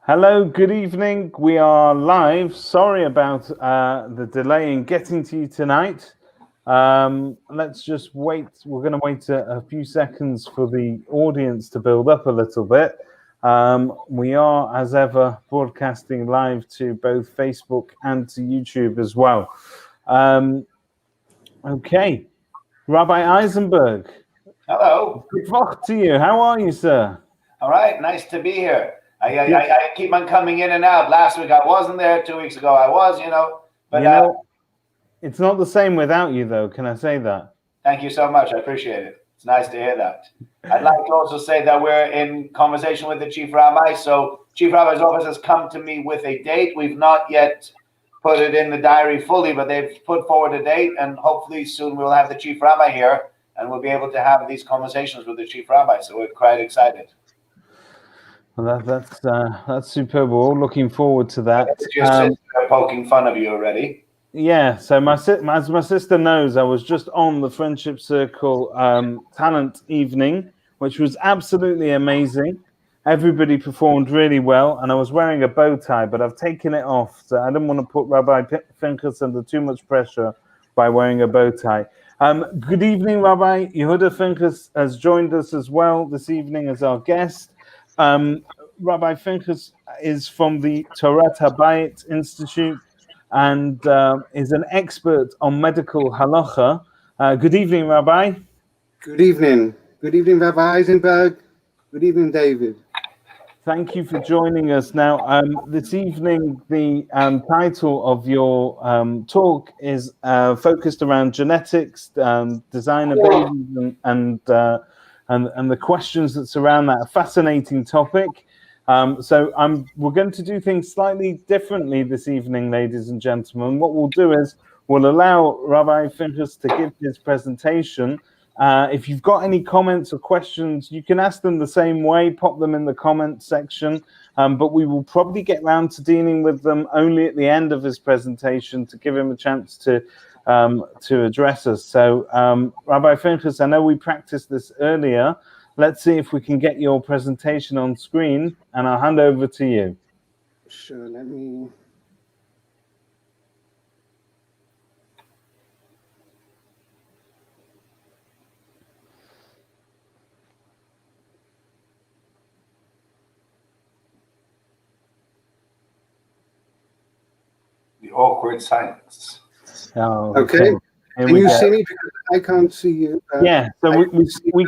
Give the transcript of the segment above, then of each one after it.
Hello, good evening. We are live. Sorry about the delay in getting to you tonight. Let's just wait. We're going to wait a few seconds for the audience to build up a little bit. We are, as ever, broadcasting live to both Facebook and to YouTube as well. Okay. Rabbi Eisenberg. Hello. Good luck to you. How are you, sir? All right. Nice to be here. I keep on coming in and out. Last week I wasn't there. 2 weeks ago I was, But it's not the same without you, though. Can I say that? Thank you so much. I appreciate it. It's nice to hear that. I'd like to also say that we're in conversation with the Chief Rabbi. So Chief Rabbi's office has come to me with a date. We've not yet put it in the diary fully, but they've put forward a date, and hopefully soon we'll have the Chief Rabbi here, and we'll be able to have these conversations with the Chief Rabbi. So we're quite excited. Well, that's superb. We're all looking forward to that. Your sister poking fun of you already. Yeah. So as my sister knows, I was just on the Friendship Circle talent evening, which was absolutely amazing. Everybody performed really well, and I was wearing a bow tie, but I've taken it off. So I didn't want to put Rabbi Finchas under too much pressure by wearing a bow tie. Good evening, Rabbi Yehuda Finchas has joined us as well this evening as our guest. Rabbi Finchas is from the Torat HaBayit Institute and is an expert on medical halacha. Good evening, Rabbi. Good evening. Good evening, Rabbi Eisenberg. Good evening, David. Thank you for joining us. Now, this evening, the title of your talk is focused around genetics, design of babies, and the questions that surround that. A fascinating topic. So we're going to do things slightly differently this evening, ladies and gentlemen. What we'll do is we'll allow Rabbi Finchas to give his presentation. If you've got any comments or questions, you can ask them the same way, pop them in the comment section, but we will probably get round to dealing with them only at the end of his presentation to give him a chance to address us. So, Rabbi Finchas, I know we practiced this earlier. Let's see if we can get your presentation on screen, and I'll hand over to you. Sure, let me... The awkward silence. Oh, okay. Can you see me? Because I can't see you. Yeah, so we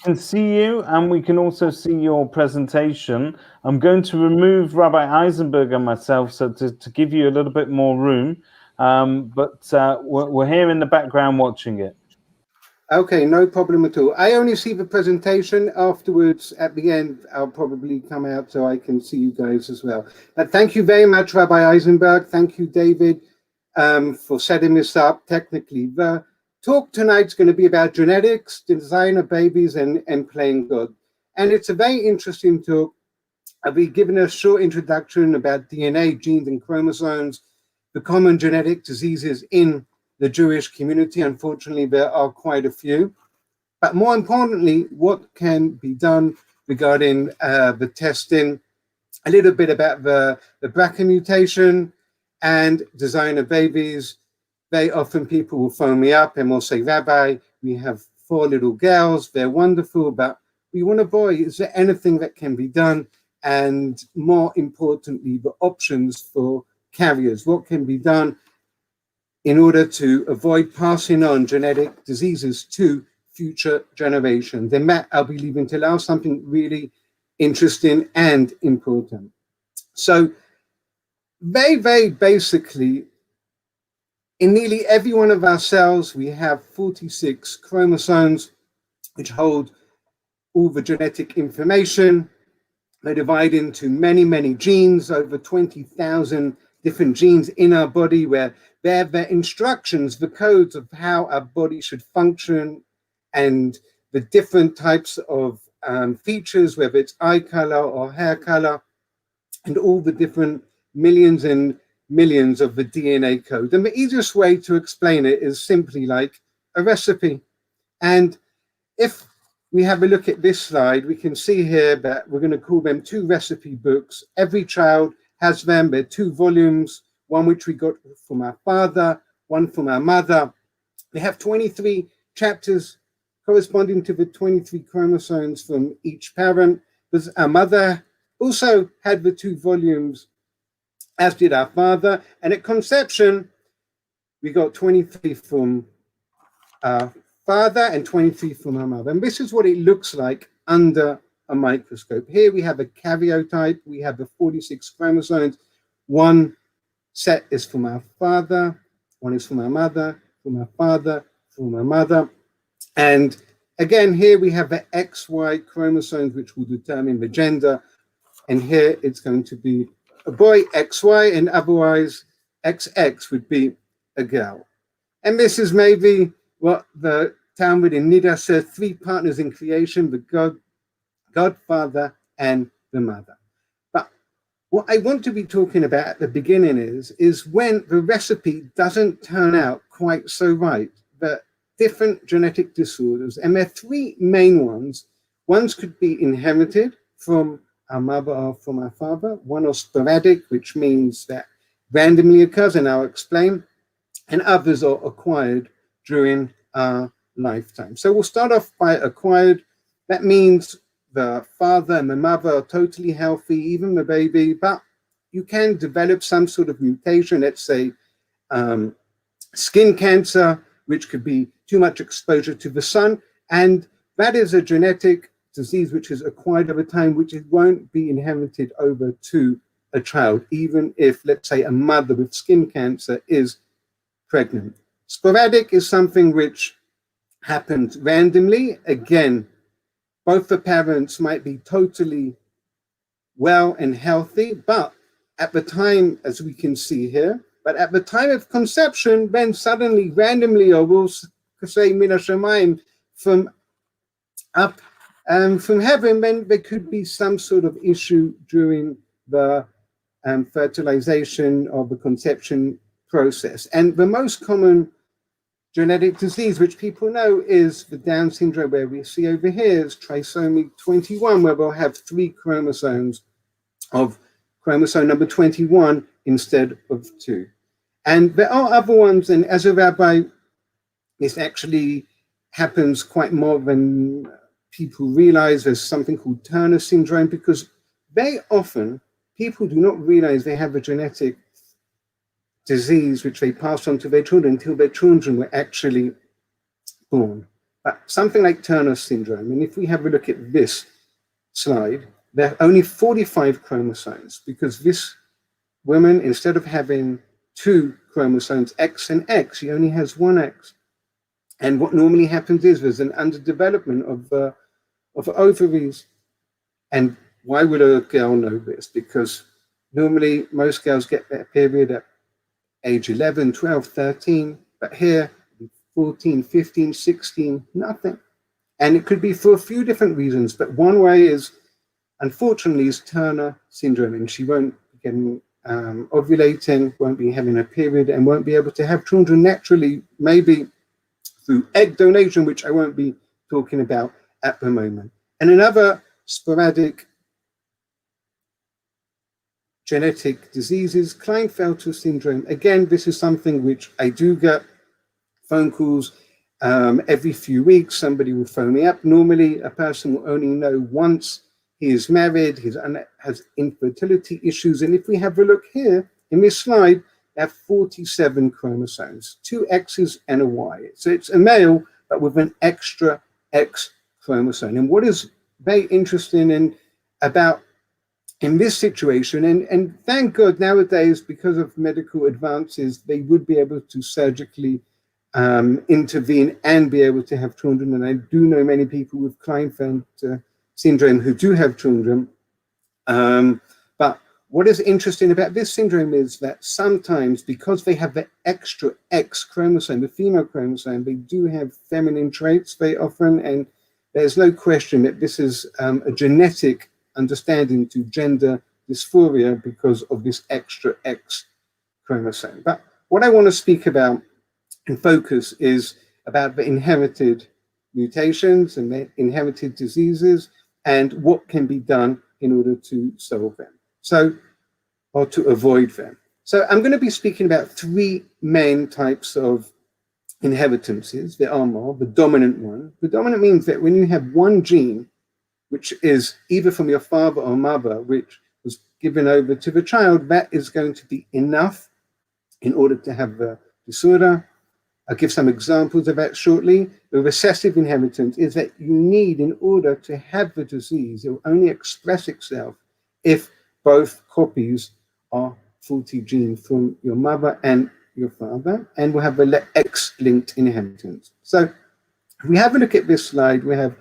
can see you, and we can also see your presentation. I'm going to remove Rabbi Eisenberg and myself so to give you a little bit more room, but we're here in the background watching it. Okay, no problem at all. I only see the presentation. Afterwards, at the end, I'll probably come out so I can see you guys as well. But thank you very much, Rabbi Eisenberg. Thank you, David, for setting this up technically. The talk tonight's going to be about genetics, design of babies, and playing God. And it's a very interesting talk. I'll be giving a short introduction about DNA, genes, and chromosomes, the common genetic diseases in the Jewish community. Unfortunately, there are quite a few. But more importantly, what can be done regarding the testing, a little bit about the BRCA mutation and design of babies. Very often people will phone me up and will say, Rabbi, we have 4 little girls. They're wonderful, but we want a boy. Is there anything that can be done? And more importantly, the options for carriers. What can be done in order to avoid passing on genetic diseases to future generations? Then Matt, I'll be leaving to allow something really interesting and important. So very, very basically, in nearly every one of our cells, we have 46 chromosomes, which hold all the genetic information. They divide into many, many genes, over 20,000 different genes in our body, where they're the instructions, the codes of how our body should function, and the different types of features, whether it's eye color or hair color, and all the different millions and millions of the DNA code. And the easiest way to explain it is simply like a recipe. And if we have a look at this slide, we can see here that we're going to call them 2 recipe books. Every child has them. They're 2 volumes, one which we got from our father, one from our mother. They have 23 chapters corresponding to the 23 chromosomes from each parent. Because our mother also had the 2 volumes, as did our father. And at conception, we got 23 from our father and 23 from our mother. And this is what it looks like under a microscope. Here we have a karyotype. We have the 46 chromosomes. One set is from our father, one is from our mother, from our father, from our mother. And again, here we have the XY chromosomes, which will determine the gender. And here it's going to be a boy, XY, and otherwise XX would be a girl. And this is maybe what the Talmud in Nida says, 3 partners in creation, the God, Father, and the Mother. But what I want to be talking about at the beginning is when the recipe doesn't turn out quite so right, the different genetic disorders, and there are 3 main ones. Ones could be inherited from our mother or from our father. One are sporadic, which means that randomly occurs, and I'll explain. And others are acquired during our lifetime. So we'll start off by acquired. That means the father and the mother are totally healthy, even the baby, but you can develop some sort of mutation, let's say skin cancer, which could be too much exposure to the sun. And that is a genetic disease which is acquired over time, which it won't be inherited over to a child, even if, let's say, a mother with skin cancer is pregnant. Sporadic is something which happens randomly. Again, both the parents might be totally well and healthy, but at the time, as we can see here, but at the time of conception, then suddenly, randomly, or we'll say min hashamayim, from up from heaven, then there could be some sort of issue during the fertilization or the conception process. And the most common genetic disease, which people know, is the Down syndrome, where we see over here is trisomy 21, where we'll have 3 chromosomes of chromosome number 21 instead of 2. And there are other ones, and as a rabbi, this actually happens quite more than people realize. There's something called Turner syndrome, because very often people do not realize they have a genetic disease which they pass on to their children until their children were actually born. But something like Turner syndrome, and if we have a look at this slide, there are only 45 chromosomes, because this woman, instead of having 2 chromosomes, X and X, she only has 1 X. And what normally happens is there's an underdevelopment of ovaries. And why would a girl know this? Because normally most girls get their period at age 11, 12, 13, but here 14, 15, 16, nothing. And it could be for a few different reasons, but one way is, unfortunately, is Turner syndrome, and she won't be getting ovulating, won't be having a period, and won't be able to have children naturally, maybe through egg donation, which I won't be talking about at the moment. And another sporadic genetic diseases, Klinefelter syndrome. Again, this is something which I do get phone calls every few weeks. Somebody will phone me up. Normally, a person will only know once he is married, he has infertility issues. And if we have a look here in this slide, they have 47 chromosomes, 2 X's and a Y. So it's a male, but with an extra X chromosome. And what is very interesting about in this situation, and thank God nowadays, because of medical advances, they would be able to surgically intervene and be able to have children. And I do know many people with Klinefelter syndrome who do have children. But what is interesting about this syndrome is that sometimes, because they have the extra X chromosome, the female chromosome, they do have feminine traits very often. And there's no question that this is a genetic understanding to gender dysphoria because of this extra X chromosome. But what I want to speak about and focus is about the inherited mutations and inherited diseases, and what can be done in order to solve them, or to avoid them. So I'm going to be speaking about three main types of inheritances. There are more. The dominant one. The dominant means that when you have one gene, which is either from your father or mother, which was given over to the child, that is going to be enough in order to have the disorder. I'll give some examples of that shortly. The recessive inheritance is that you need, in order to have the disease, it will only express itself if both copies are faulty genes from your mother and your father, and we'll have the X-linked inheritance. So if we have a look at this slide, we have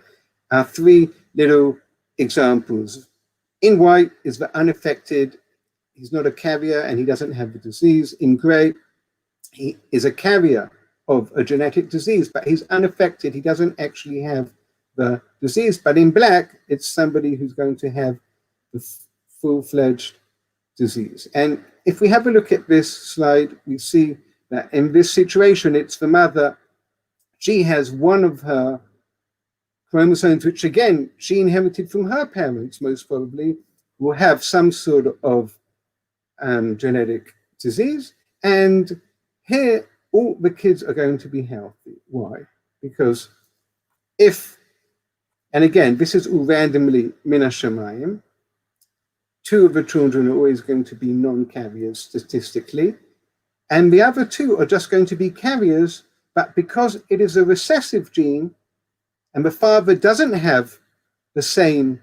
our three little examples. In white is the unaffected. He's not a carrier and he doesn't have the disease. In gray, he is a carrier of a genetic disease, but he's unaffected. He doesn't actually have the disease. But in black, it's somebody who's going to have the full-fledged disease. And if we have a look at this slide, we see that in this situation, it's the mother. She has one of her chromosomes, which again, she inherited from her parents, most probably, will have some sort of genetic disease. And here, all the kids are going to be healthy. Why? Because and again, this is all randomly min hashamayim, two of the children are always going to be non-carriers statistically, and the other two are just going to be carriers, but because it is a recessive gene, and the father doesn't have the same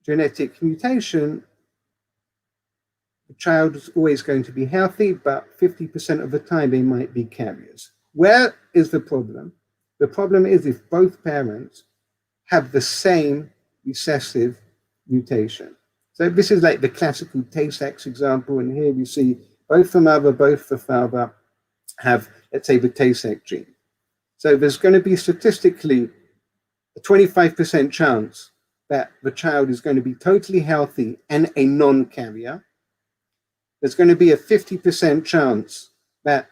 genetic mutation, the child is always going to be healthy, but 50% of the time they might be carriers. Where is the problem? The problem is if both parents have the same recessive mutation. So this is like the classical Tay-Sachs example, and here we see both the mother, both the father have, let's say, the Tay-Sachs gene. So there's going to be statistically a 25% chance that the child is going to be totally healthy and a non-carrier. There's going to be a 50% chance that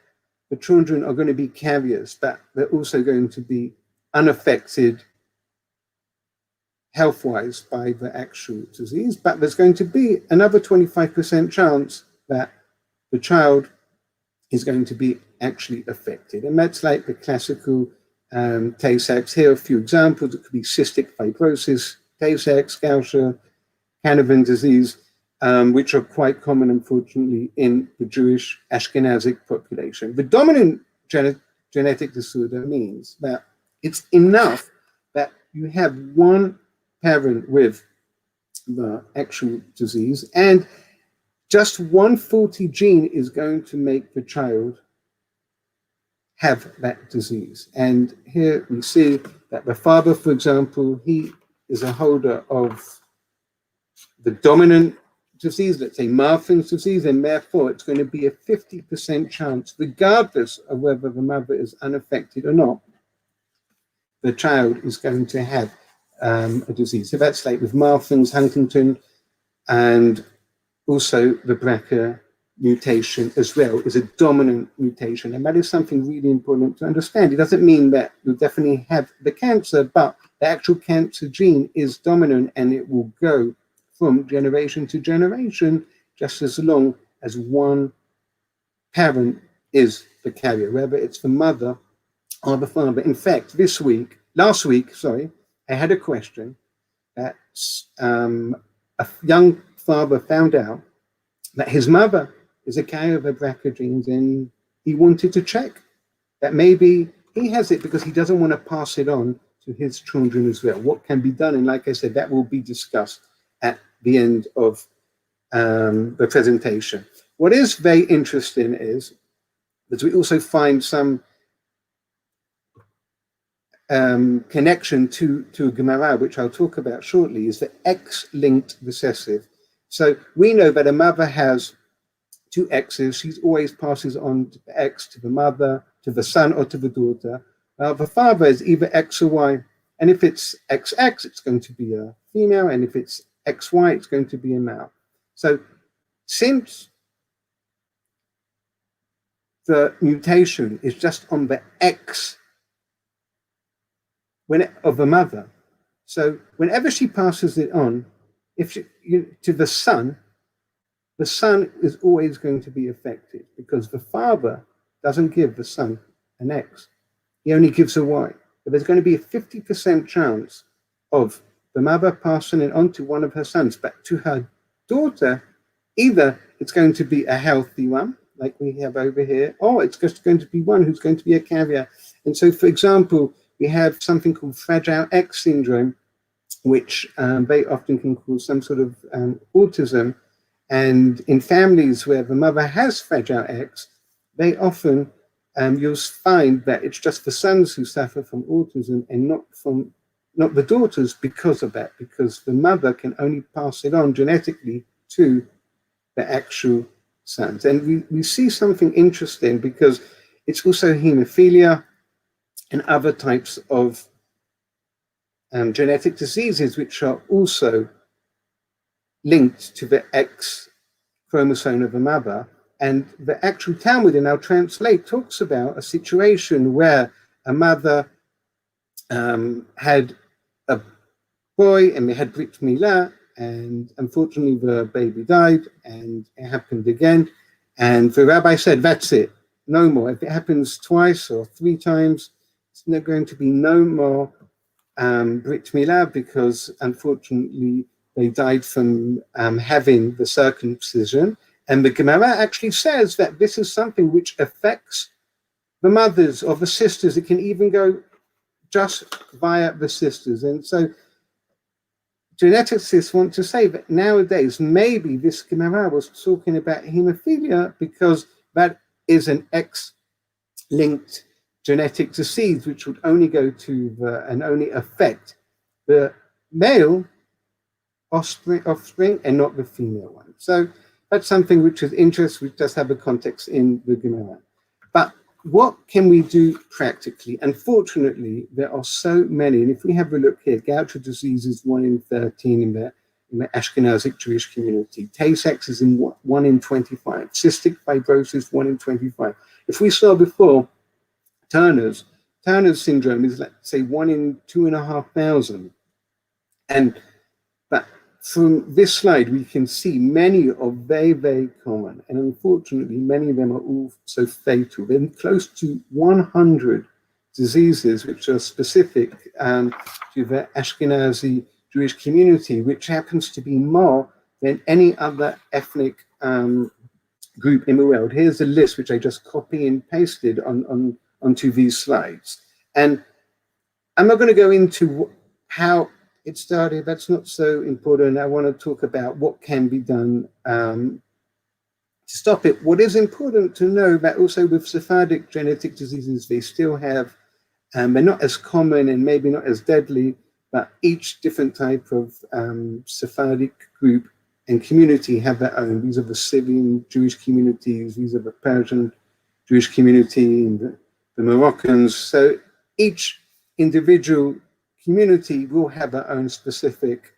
the children are going to be carriers, but they're also going to be unaffected health-wise by the actual disease. But there's going to be another 25% chance that the child is going to be actually affected. And that's like the classical Tay-Sachs. Here are a few examples. It could be cystic fibrosis, Tay-Sachs, Gaucher, Canavan disease, which are quite common, unfortunately, in the Jewish Ashkenazic population. The dominant genetic disorder means that it's enough that you have one parent with the actual disease, and just one faulty gene is going to make the child have that disease. And here we see that the father, for example, he is a holder of the dominant disease, let's say Marfan's disease, and therefore it's going to be a 50% chance, regardless of whether the mother is unaffected or not, the child is going to have a disease. So that's like with Marfan's, Huntington, and also the BRCA mutation as well is a dominant mutation. And that is something really important to understand. It doesn't mean that you'll definitely have the cancer, but the actual cancer gene is dominant and it will go from generation to generation, just as long as one parent is the carrier, whether it's the mother or the father. In fact, last week, I had a question that a young father found out that his mother is a carrier of the BRCA genes, and he wanted to check that maybe he has it because he doesn't want to pass it on to his children as well. What can be done? And like I said, that will be discussed at the end of the presentation. What is very interesting is that we also find some connection to Gemara, which I'll talk about shortly, is the X-linked recessive. So we know that a mother has two X's. She always passes on the X to the mother, to the son, or to the daughter. The father is either X or Y. And if it's XX, it's going to be a female. And if it's XY, it's going to be a male. So since the mutation is just on the X of a mother. So whenever she passes it on, to the son is always going to be affected because the father doesn't give the son an X. He only gives a Y. But there's going to be a 50% chance of the mother passing it on to one of her sons, but to her daughter, either it's going to be a healthy one, like we have over here, or it's just going to be one who's going to be a carrier. And so, for example, we have something called Fragile X syndrome, which very often can cause some sort of autism. And in families where the mother has Fragile X, they often, you'll find that it's just the sons who suffer from autism and not the daughters because of that, because the mother can only pass it on genetically to the actual sons. And we see something interesting because it's also hemophilia and other types of genetic diseases which are also linked to the X chromosome of the mother. And the actual Talmud in our translate talks about a situation where a mother had a boy and they had Brit Milah, and unfortunately the baby died, and it happened again. And the rabbi said, that's it, no more. If it happens twice or 3 times, it's not going to be no more Brit Milah, because unfortunately they died from having the circumcision. And the Gemara actually says that this is something which affects the mothers or the sisters. It can even go just via the sisters. And so geneticists want to say that nowadays maybe this Gemara was talking about hemophilia because that is an X-linked genetic disease which would only go to and only affect the male offspring and not the female one. So that's something which is interesting. We just have a context in the Gemara. But what can we do practically? Unfortunately, there are so many. And if we have a look here, Gaucher disease is 1 in 13 in the Ashkenazic Jewish community. Tay-Sachs is in 1 in 25. Cystic fibrosis, 1 in 25. If we saw before, Turner's syndrome is, let's say, 1 in 2,500. But from this slide, we can see many are very, very common. And unfortunately, many of them are also fatal. There are close to 100 diseases which are specific to the Ashkenazi Jewish community, which happens to be more than any other ethnic group in the world. Here's a list which I just copy and pasted onto these slides. And I'm not going to go into how it started. That's not so important. I want to talk about what can be done to stop it. What is important to know that also with Sephardic genetic diseases, they still have, they're not as common and maybe not as deadly, but each different type of Sephardic group and community have their own. These are the Syrian Jewish communities, these are the Persian Jewish community, and the Moroccans. So each individual community will have their own specific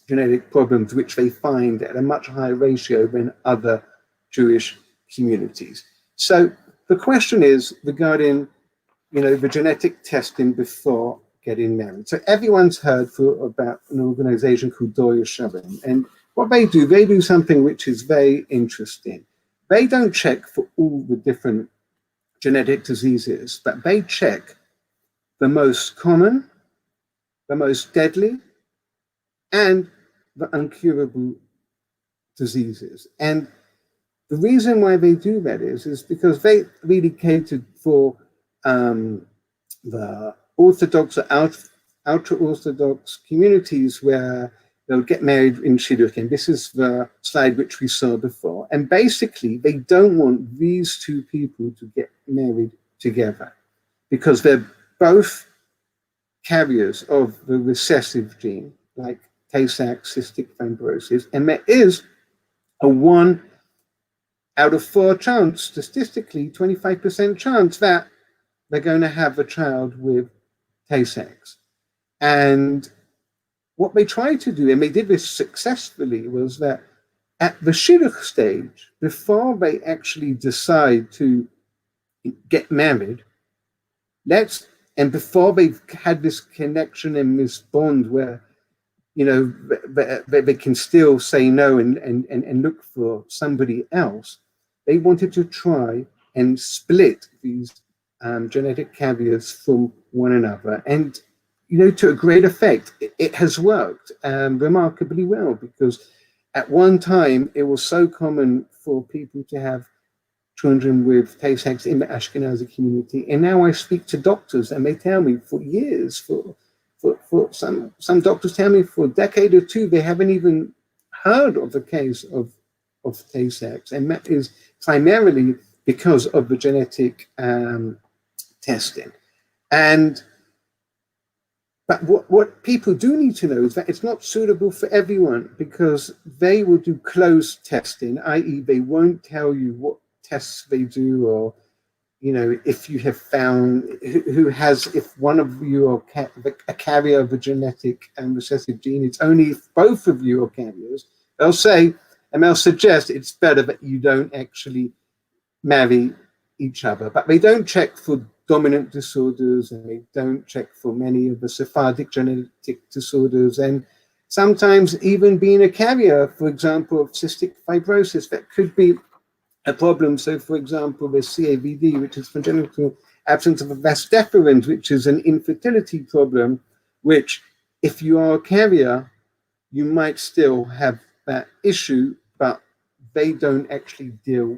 genetic problems, which they find at a much higher ratio than other Jewish communities. So the question is regarding, the genetic testing before getting married. So everyone's heard about an organization called Doya Shabbat, and what they do something which is very interesting. They don't check for all the different genetic diseases, but they check the most common, the most deadly, and the uncurable diseases. And the reason why they do that is because they really catered for the Orthodox or ultra-Orthodox communities where they'll get married in Shidduchim. This is the slide which we saw before. And basically, they don't want these two people to get married together because they're both carriers of the recessive gene, like Tay-Sachs, cystic fibrosis, and there is a 1 out of 4 chance, statistically 25% chance that they're going to have a child with Tay-Sachs. And what they tried to do, and they did this successfully, was that at the shidduch stage, before they actually decide to get married, let's And before they've had this connection and this bond where, you know, they can still say no and look for somebody else, they wanted to try and split these genetic carriers from one another. And, you know, to a great effect, it has worked remarkably well, because at one time it was so common for people to have children with poseks in the Ashkenazi community. And now I speak to doctors and they tell me for years, for some doctors tell me for a decade or two, they haven't even heard of a case of poseks. And that is primarily because of the genetic testing. But what people do need to know is that it's not suitable for everyone, because they will do closed testing, i.e. they won't tell you what tests they do, or, you know, if you have found if one of you are a carrier of a genetic and recessive gene. It's only if both of you are carriers. They'll say, and they'll suggest it's better that you don't actually marry each other, but they don't check for dominant disorders, and they don't check for many of the Sephardic genetic disorders, and sometimes even being a carrier, for example, of cystic fibrosis, that could be a problem. So, for example, there's CAVD, which is congenital absence of a vas deferens, which is an infertility problem, which, if you are a carrier, you might still have that issue, but they don't actually deal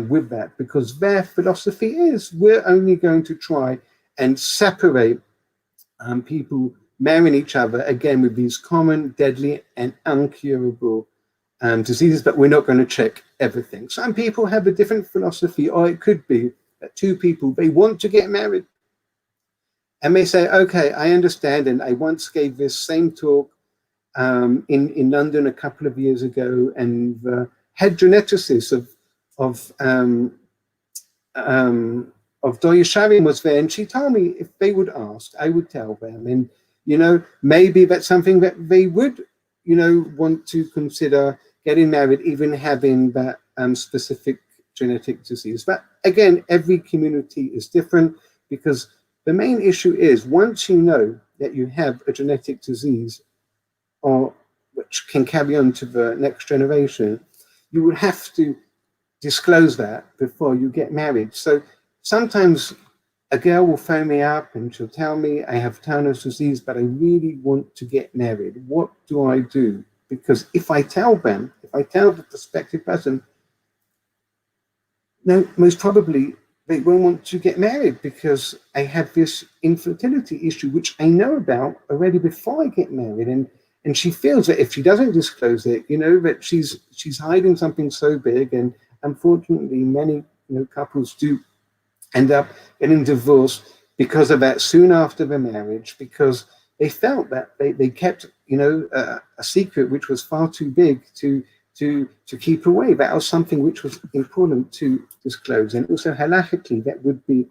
with that, because their philosophy is we're only going to try and separate people marrying each other, again, with these common, deadly, and uncurable diseases, but we're not going to check everything. Some people have a different philosophy, or it could be that two people, they want to get married, and they say, okay, I understand, and I once gave this same talk in London a couple of years ago, and the head geneticist of Doya Sharim was there, and she told me if they would ask, I would tell them. And, you know, maybe that's something that they would, you know, want to consider getting married, even having that specific genetic disease. But again, every community is different, because the main issue is once you know that you have a genetic disease, or which can carry on to the next generation, you would have to disclose that before you get married. So sometimes a girl will phone me up and she'll tell me, I have Turner's disease, but I really want to get married. What do I do? Because if I tell the prospective person, no, most probably they won't want to get married, because I have this infertility issue, which I know about already before I get married. And she feels that if she doesn't disclose it, you know, that she's hiding something so big. And unfortunately, many, you know, couples do end up getting divorced because of that soon after the marriage, because they felt that they kept, you know, a secret which was far too big to keep away. That was something which was important to disclose, and also halachically that would be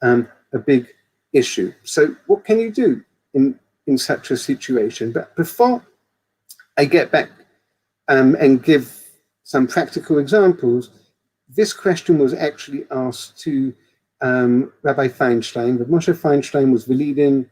a big issue. So what can you do in such a situation? But before I get back and give some practical examples, this question was actually asked to Rabbi Feinstein. But Moshe Feinstein was the leading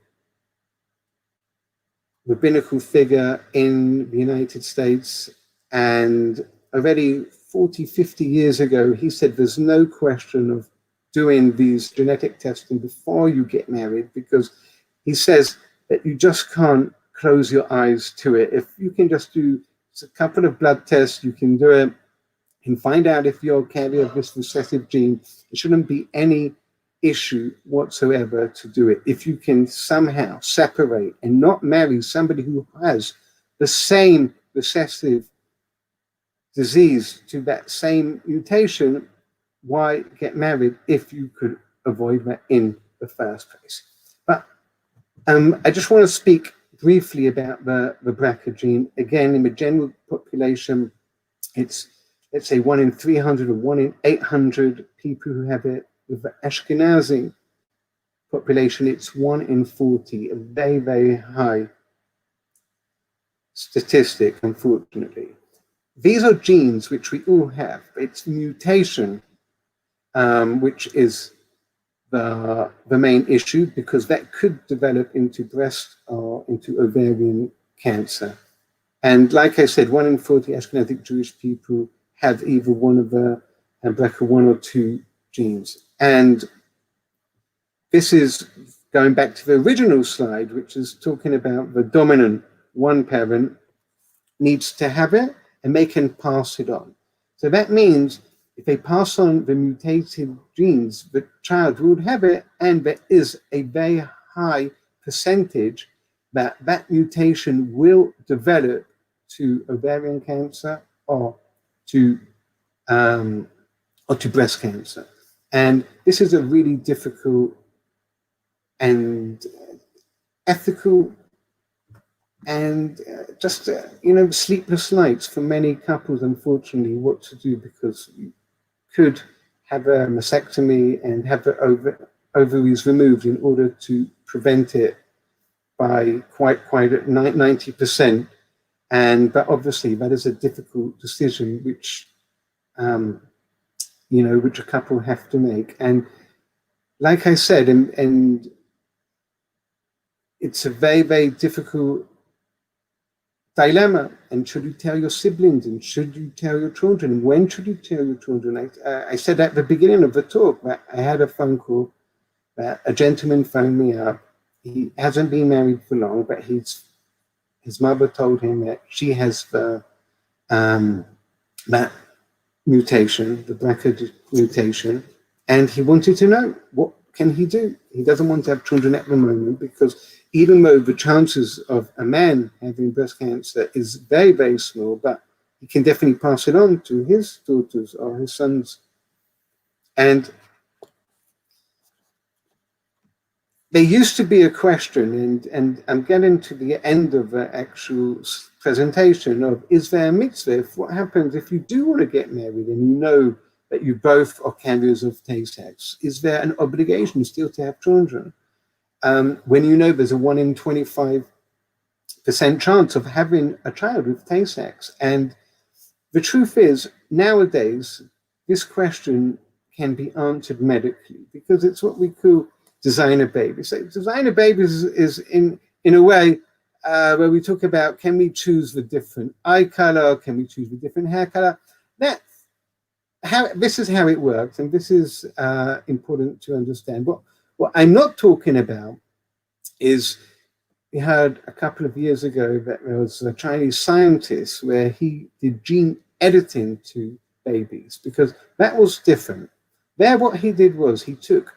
rabbinical figure in the United States, and already 40, 50 years ago, he said there's no question of doing these genetic testing before you get married, because he says that you just can't close your eyes to it. If you can just do a couple of blood tests, you can do it and find out if you're a carrier of this recessive gene. There shouldn't be any issue whatsoever to do it. If you can somehow separate and not marry somebody who has the same recessive disease to that same mutation, why get married if you could avoid that in the first place? But I just want to speak briefly about the BRCA gene. Again, in the general population, it's, let's say, 1 in 300 or 1 in 800 people who have it. With the Ashkenazi population, it's 1 in 40, a very, very high statistic, unfortunately. These are genes which we all have. It's mutation, which is the main issue, because that could develop into breast or into ovarian cancer. And like I said, 1 in 40 Ashkenazic Jewish people have either one of the BRCA 1 or 2 genes. And this is going back to the original slide, which is talking about the dominant one parent needs to have it and they can pass it on. So that means if they pass on the mutated genes, the child would have it, and there is a very high percentage that that mutation will develop to ovarian cancer or to breast cancer. And this is a really difficult and ethical and just sleepless nights for many couples, unfortunately, what to do, because you could have a mastectomy and have the ovaries removed in order to prevent it by quite at 90%. But obviously that is a difficult decision which which a couple have to make. And like I said, and it's a very, very difficult dilemma. And should you tell your siblings, and should you tell your children? When should you tell your children? I said at the beginning of the talk that I had a phone call that a gentleman phoned me up. He hasn't been married for long, but his mother told him that she has the that mutation, the BRCA mutation, and he wanted to know, what can he do? He doesn't want to have children at the moment, because even though the chances of a man having breast cancer is very, very small, but he can definitely pass it on to his daughters or his sons. And there used to be a question, and I'm getting to the end of the actual presentation, of, is there a mitzvah? What happens if you do want to get married and you know that you both are carriers of tay-sex? Is there an obligation still to have children? When you know there's a 1 in 25% chance of having a child with tay-sex. And the truth is, nowadays, this question can be answered medically, because it's what we call designer babies. So designer babies is in a way where we talk about, can we choose the different eye color? Can we choose the different hair color? This is how it works, and this is important to understand. What I'm not talking about is, we heard a couple of years ago that there was a Chinese scientist where he did gene editing to babies, because that was different. There, what he did was he took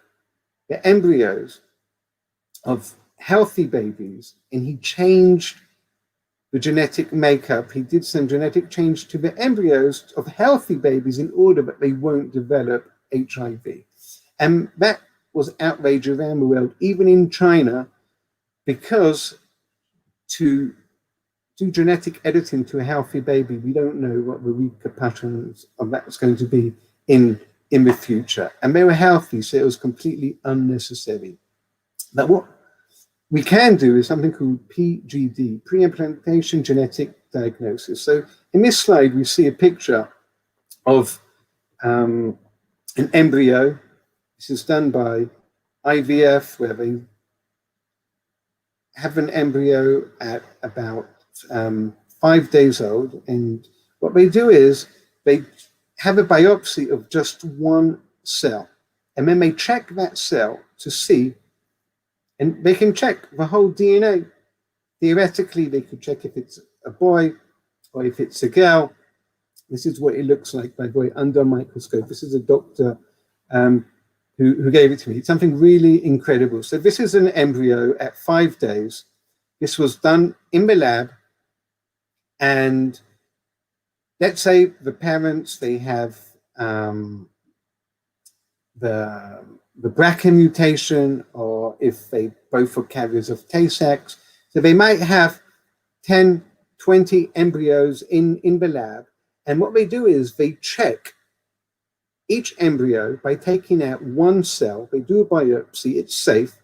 the embryos of healthy babies and he changed the genetic makeup. He did some genetic change to the embryos of healthy babies in order that they won't develop HIV. And that was outrage around the world, even in China, because to do genetic editing to a healthy baby, we don't know what the repercussions of that was going to be in the future. And they were healthy, so it was completely unnecessary. Now, what we can do is something called PGD, pre-implantation genetic diagnosis. So in this slide, we see a picture of an embryo. This is done by IVF, where they have an embryo at about 5 days old. And what they do is they have a biopsy of just one cell. And then they check that cell to see, and they can check the whole DNA. Theoretically, they could check if it's a boy or if it's a girl. This is what it looks like, by the way, under a microscope. This is a doctor who gave it to me. It's something really incredible. So this is an embryo at 5 days. This was done in the lab. And let's say the parents, they have the BRCA mutation, or if they both are carriers of tay-sex. So they might have 10, 20 embryos in the lab. And what they do is they check each embryo by taking out one cell. They do a biopsy, it's safe,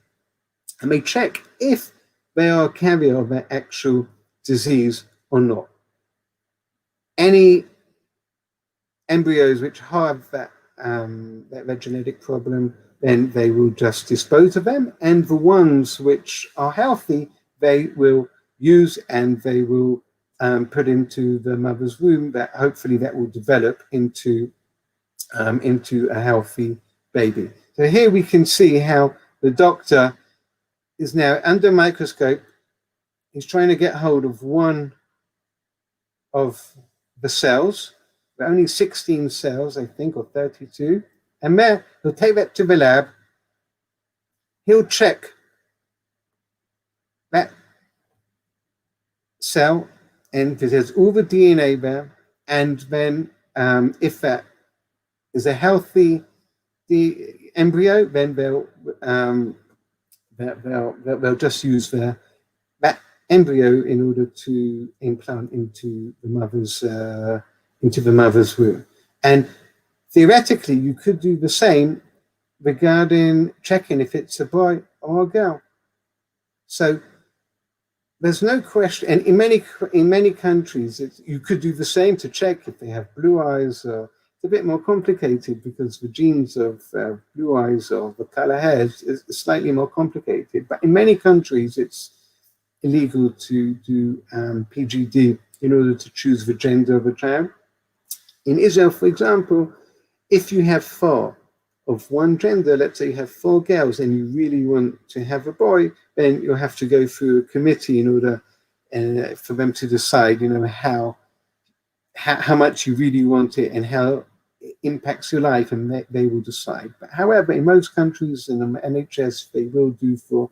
and they check if they are a carrier of their actual disease or not. Any embryos which have that that genetic problem, then they will just dispose of them, and the ones which are healthy, they will use and they will put into the mother's womb. That hopefully that will develop into a healthy baby. So here we can see how the doctor is now under microscope. He's trying to get hold of one of the cells, but only 16 cells, I think, or 32. And then he'll take that to the lab. He'll check that cell, and if there's all the DNA there, and then if that is a healthy embryo, then they'll just use that embryo in order to implant into the mother's womb. And theoretically, you could do the same regarding checking if it's a boy or a girl. So there's no question, and in many countries, you could do the same to check if they have blue eyes. It's a bit more complicated because the genes of blue eyes or the color hair is slightly more complicated. But in many countries, it's illegal to do PGD in order to choose the gender of a child. In Israel, for example, if you have 4 of one gender, let's say you have 4 girls and you really want to have a boy, then you'll have to go through a committee in order for them to decide, how much you really want it and how it impacts your life, and they will decide. But however, in most countries in the NHS, they will do for,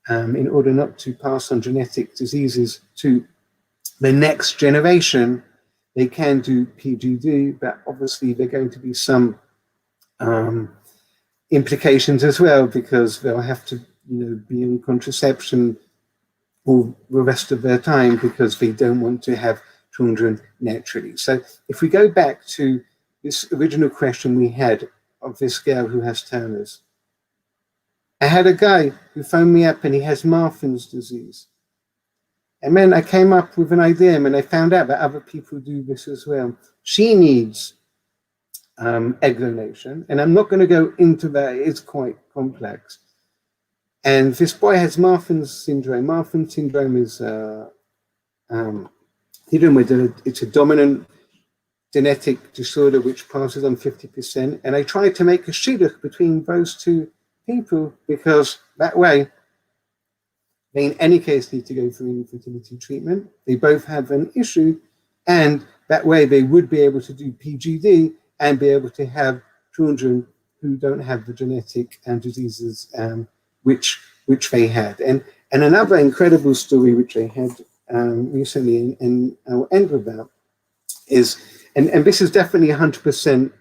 in order not to pass on genetic diseases to the next generation, they can do PGD, but obviously there are going to be some implications as well, because they'll have to be on contraception all the rest of their time because they don't want to have children naturally. So if we go back to this original question we had of this girl who has Turner's, I had a guy who phoned me up and he has Marfan's disease. And then I came up with an idea, and I found out that other people do this as well. She needs egg donation, and I'm not going to go into that, it is quite complex. And this boy has Marfan's syndrome. Marfan's syndrome is it's a dominant genetic disorder which passes on 50%. And I tried to make a shidduch between those two people, because that way they in any case need to go through infertility treatment. They both have an issue, and that way they would be able to do PGD and be able to have children who don't have the genetic diseases which they had. And another incredible story which I had recently, and I'll end with that, is, and this is definitely 100%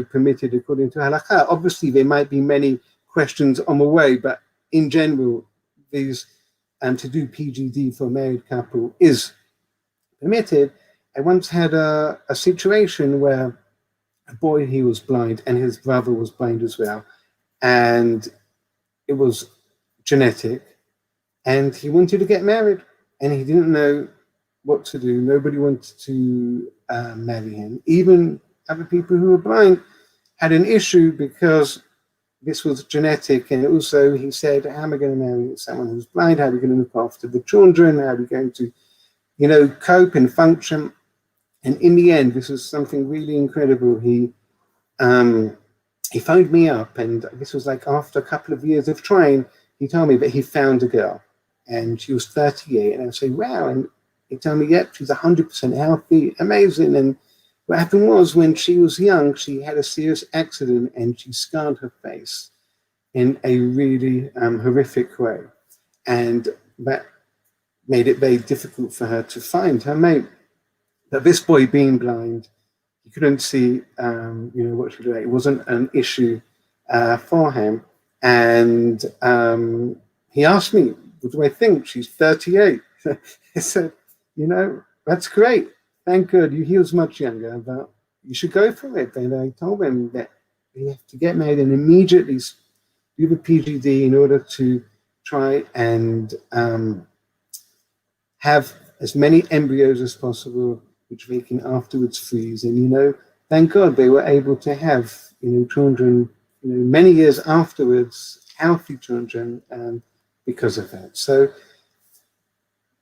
permitted according to halacha. Obviously there might be many questions on the way, but in general, these to do PGD for a married couple is permitted. I once had a situation where a boy, he was blind, and his brother was blind as well, and it was genetic, and he wanted to get married, and he didn't know what to do. Nobody wanted to marry him. Even other people who were blind had an issue because this was genetic, and also he said, how am I going to marry someone who's blind? How are we going to look after the children? How are we going to, cope and function? And in the end, this was something really incredible. He phoned me up, and this was like after a couple of years of trying, he told me that he found a girl, and she was 38. And I say, wow. And he told me, yep, she's 100% healthy, amazing. And what happened was, when she was young, she had a serious accident and she scarred her face in a really horrific way. And that made it very difficult for her to find her mate. But this boy, being blind, he couldn't see, what she did. It wasn't an issue for him. And he asked me, what do I think? She's 38. I said, that's great. Thank God. He was much younger, but you should go for it. And I told him that you have to get married and immediately do the PGD in order to try and have as many embryos as possible, which they can afterwards freeze. And thank God they were able to have, children, many years afterwards, healthy children, because of that. So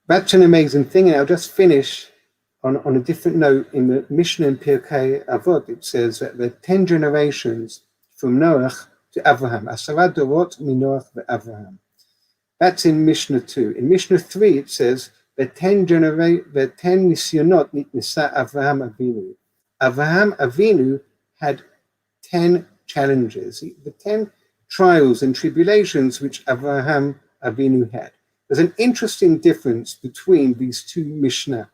that's an amazing thing. And I'll just finish on a different note. In the Mishnah in Pirkei Avot, it says that there are 10 generations from Noah to Avraham. Asara dorot minoach ve'Avraham. That's in Mishnah 2. In Mishnah 3, it says the 10 nisyonot nitnisa Avraham Avinu. Avraham Avinu had 10 challenges, the 10 trials and tribulations which Avraham Avinu had. There's an interesting difference between these two Mishnah.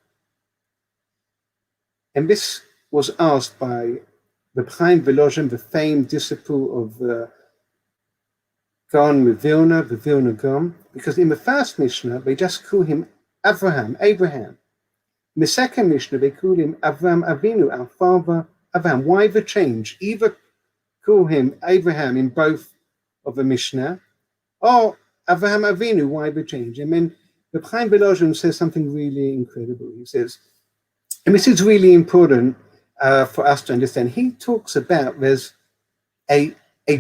And this was asked by the Chaim Volozhin, the famed disciple of Gaon Vilna Gaon, because in the first Mishnah, they just call him Abraham. In the second Mishnah, they call him Avraham Avinu, our father Avraham. Why the change? Either call him Abraham in both of the Mishnah, or Avraham Avinu, why the change? And then the Chaim Volozhin says something really incredible. He says, and this is really important for us to understand. He talks about there's a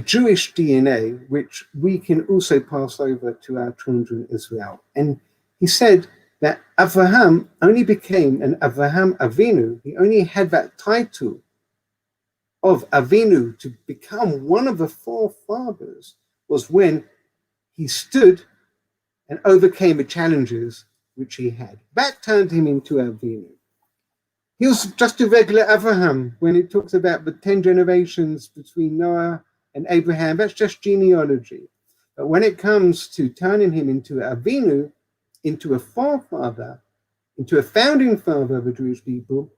Jewish DNA which we can also pass over to our children as well. And he said that Avraham only became an Avraham Avinu. He only had that title of Avinu to become one of the four fathers was when he stood and overcame the challenges which he had. That turned him into Avinu. He was just a regular Avraham. When it talks about the 10 generations between Noah and Abraham, that's just genealogy. But when it comes to turning him into Avinu, into a forefather, into a founding father of the Jewish people,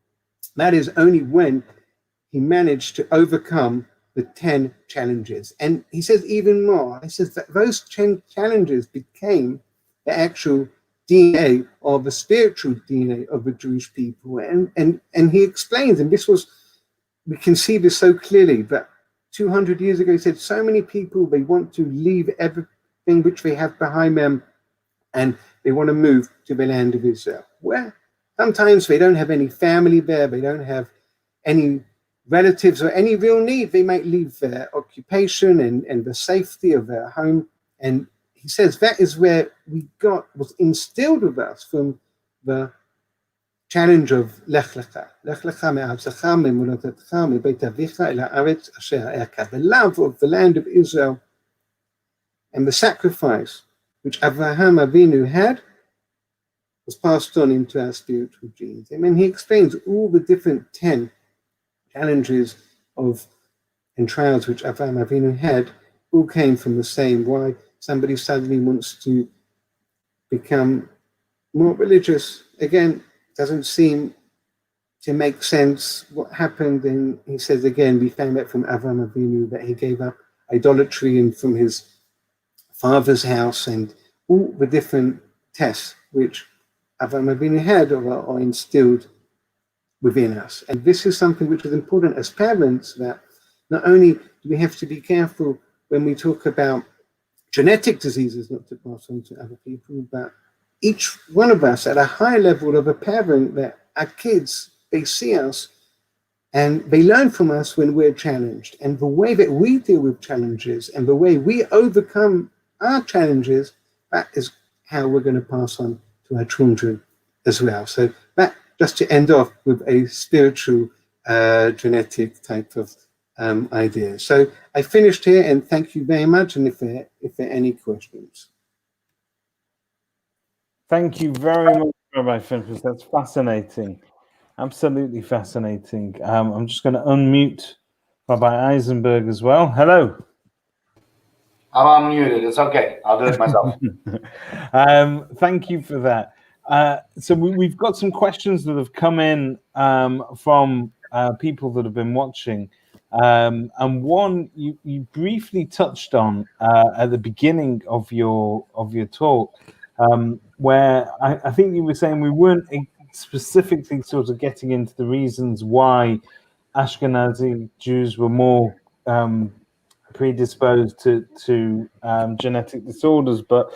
that is only when he managed to overcome the 10 challenges. And he says even more. He says that those 10 challenges became the actual DNA or the spiritual DNA of the Jewish people. And he explains, and we can see this so clearly, that 200 years ago, he said so many people, they want to leave everything which they have behind them and they want to move to the land of Israel, where sometimes they don't have any family there, they don't have any relatives or any real need. They might leave their occupation and the safety of their home. And he says that is where was instilled with us from the challenge of Lech Lecha. Lech Lecha me'artzecha me'moladecha me'beit avicha el haaretz asher ha'erka. The love of the land of Israel and the sacrifice which Avraham Avinu had was passed on into our spiritual genes. And then he explains all the different 10 challenges and trials which Avraham Avinu had all came from the same. Why somebody suddenly wants to become more religious, again, doesn't seem to make sense what happened. And he says again, we found out from Avraham Avinu that he gave up idolatry and from his father's house, and all the different tests which Avraham Avinu had are instilled within us. And this is something which is important as parents, that not only do we have to be careful when we talk about genetic diseases not to pass on to other people, but each one of us at a high level of a parent, that our kids, they see us and they learn from us when we're challenged. And the way that we deal with challenges and the way we overcome our challenges, that is how we're going to pass on to our children as well. So that, just to end off with a spiritual genetic type of idea. So I finished here, and thank you very much. And if there are any questions. Thank you very much, Rabbi Finchas. That's fascinating. Absolutely fascinating. I'm just going to unmute Rabbi Eisenberg as well. Hello. I'm unmuted. It's okay. I'll do it myself. Thank you for that. So we've got some questions that have come in from people that have been watching. And one you briefly touched on at the beginning of your talk, where I think you were saying we weren't specifically sort of getting into the reasons why Ashkenazi Jews were more predisposed to genetic disorders, but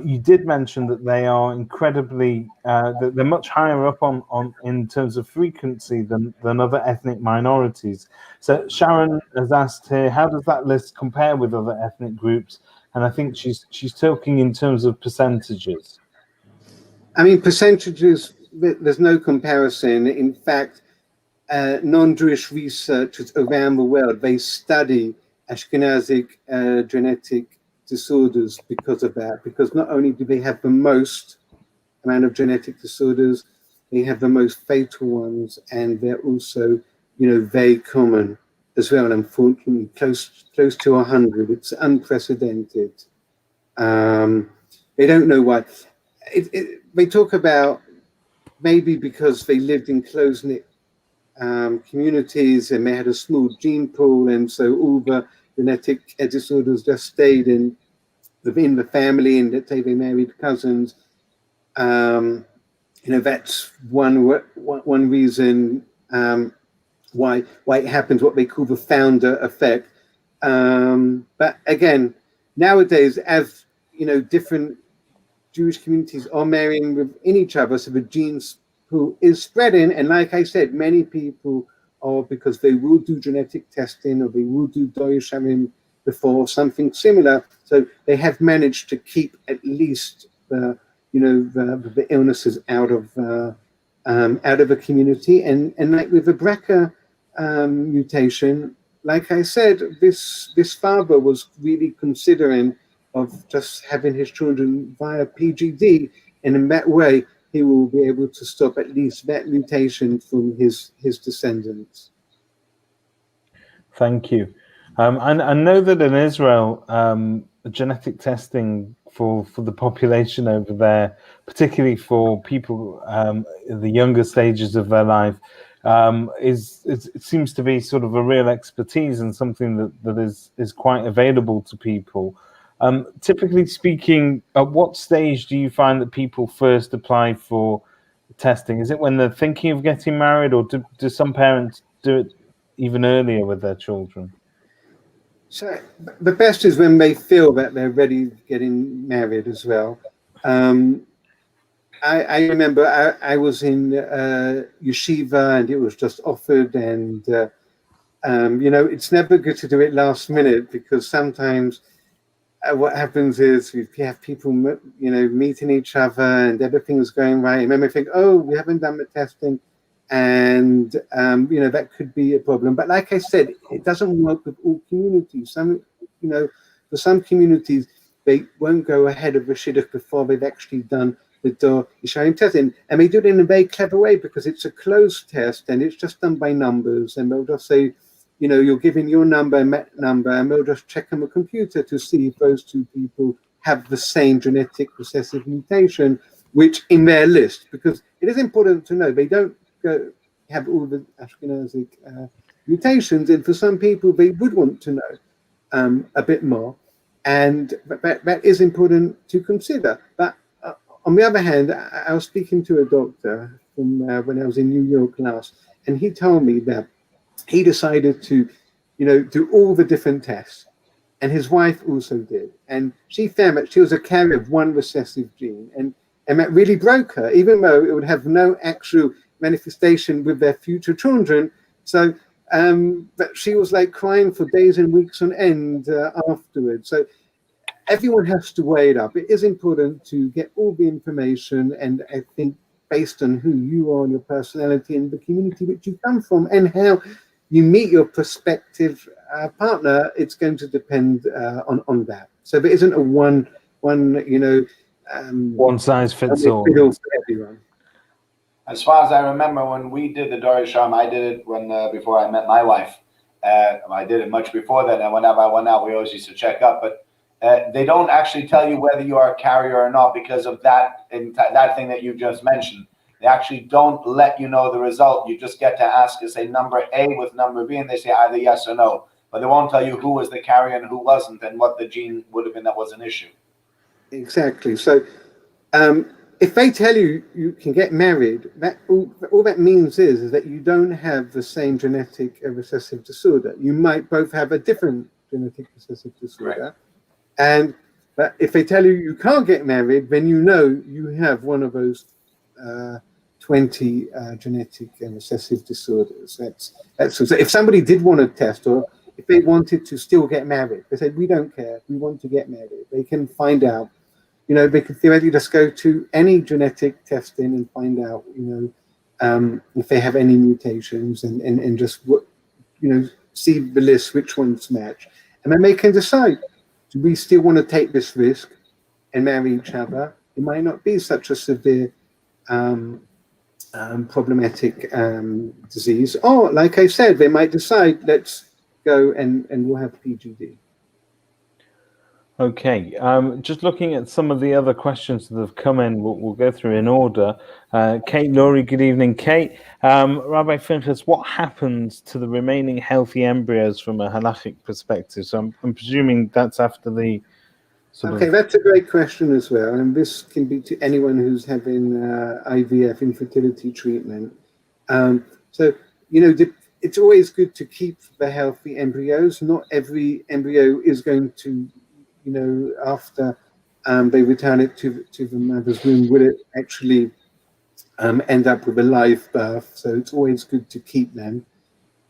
you did mention that they are incredibly that they're much higher up on in terms of frequency than other ethnic minorities. So Sharon has asked here, how does that list compare with other ethnic groups? And I think she's talking in terms of percentages. I mean, percentages, there's no comparison. In fact, non-Jewish researchers around the world, they study Ashkenazic genetic disorders because of that. Because not only do they have the most amount of genetic disorders, they have the most fatal ones, and they're also, very common as well. And unfortunately, close to 100. It's unprecedented. They don't know why. They talk about maybe because they lived in close-knit communities and they had a small gene pool, and so all the genetic disorders just stayed within the family, and let's say they married cousins. That's one reason why it happens, what they call the founder effect. But again, nowadays, as different Jewish communities are marrying within each other, so the genes pool is spreading. And like I said, many people are, because they will do genetic testing or they will do shiurim before, something similar. So they have managed to keep at least the illnesses out of the community. And like with the BRCA mutation, like I said, this father was really considering of just having his children via PGD, and in that way he will be able to stop at least that mutation from his descendants. Thank you. I know that in Israel, genetic testing for the population over there, particularly for people in the younger stages of their life, it seems to be sort of a real expertise and something that is quite available to people. Typically speaking, at what stage do you find that people first apply for testing? Is it when they're thinking of getting married, or do some parents do it even earlier with their children? So the best is when they feel that they're ready getting married as well. I remember I was in yeshiva and it was just offered, and it's never good to do it last minute, because sometimes what happens is we have people, meeting each other and everything's going right, and then they think, oh, we haven't done the testing, and that could be a problem. But like I said, it doesn't work with all communities. For some communities, they won't go ahead of the shidduch before they've actually done the shiurim testing, and they do it in a very clever way, because it's a closed test and it's just done by numbers, and they'll just say, you're giving your number and that number, and they'll just check on the computer to see if those two people have the same genetic recessive mutation, which in their list, because it is important to know they don't have all the Ashkenazic mutations, and for some people they would want to know a bit more, and that is important to consider. But on the other hand, I was speaking to a doctor from when I was in New York last, and he told me that he decided to, do all the different tests, and his wife also did, and she found that she was a carrier of one recessive gene, and that really broke her, even though it would have no actual manifestation with their future children. So but she was like crying for days and weeks on end afterwards. So everyone has to weigh it up. It is important to get all the information, and I think based on who you are and your personality and the community which you come from and how you meet your prospective partner, it's going to depend on that. So there isn't a one size fits all for everyone. As far as I remember, when we did the shiurim, I did it when before I met my wife. I did it much before that, and whenever I went out, we always used to check up. But they don't actually tell you whether you are a carrier or not, because of that thing that you just mentioned. They actually don't let you know the result. You just get to ask, say number A with number B, and they say either yes or no. But they won't tell you who was the carrier and who wasn't, and what the gene would have been that was an issue. Exactly. So if they tell you you can get married, that all that means is that you don't have the same genetic recessive disorder. You might both have a different genetic recessive disorder. Right. But if they tell you you can't get married, then you know you have one of those 20 genetic and recessive disorders. So if somebody did want to test, or if they wanted to still get married, they said, we don't care, we want to get married. They can find out, they can theoretically just go to any genetic testing and find out, if they have any mutations and just, see the list, which ones match. And then they can decide, do we still want to take this risk and marry each other? It might not be such a severe problematic disease. Or, like I said, they might decide, let's go and we'll have PGD. Okay, just looking at some of the other questions that have come in, we'll go through in order. Kate Laurie, good evening, Kate. Rabbi Finchas, what happens to the remaining healthy embryos from a halachic perspective? So I'm presuming that's after the Okay, that's a great question as well, and this can be to anyone who's having IVF, infertility treatment. It's always good to keep the healthy embryos. Not every embryo is going to, after they return it to the mother's womb, will it actually end up with a live birth. So it's always good to keep them.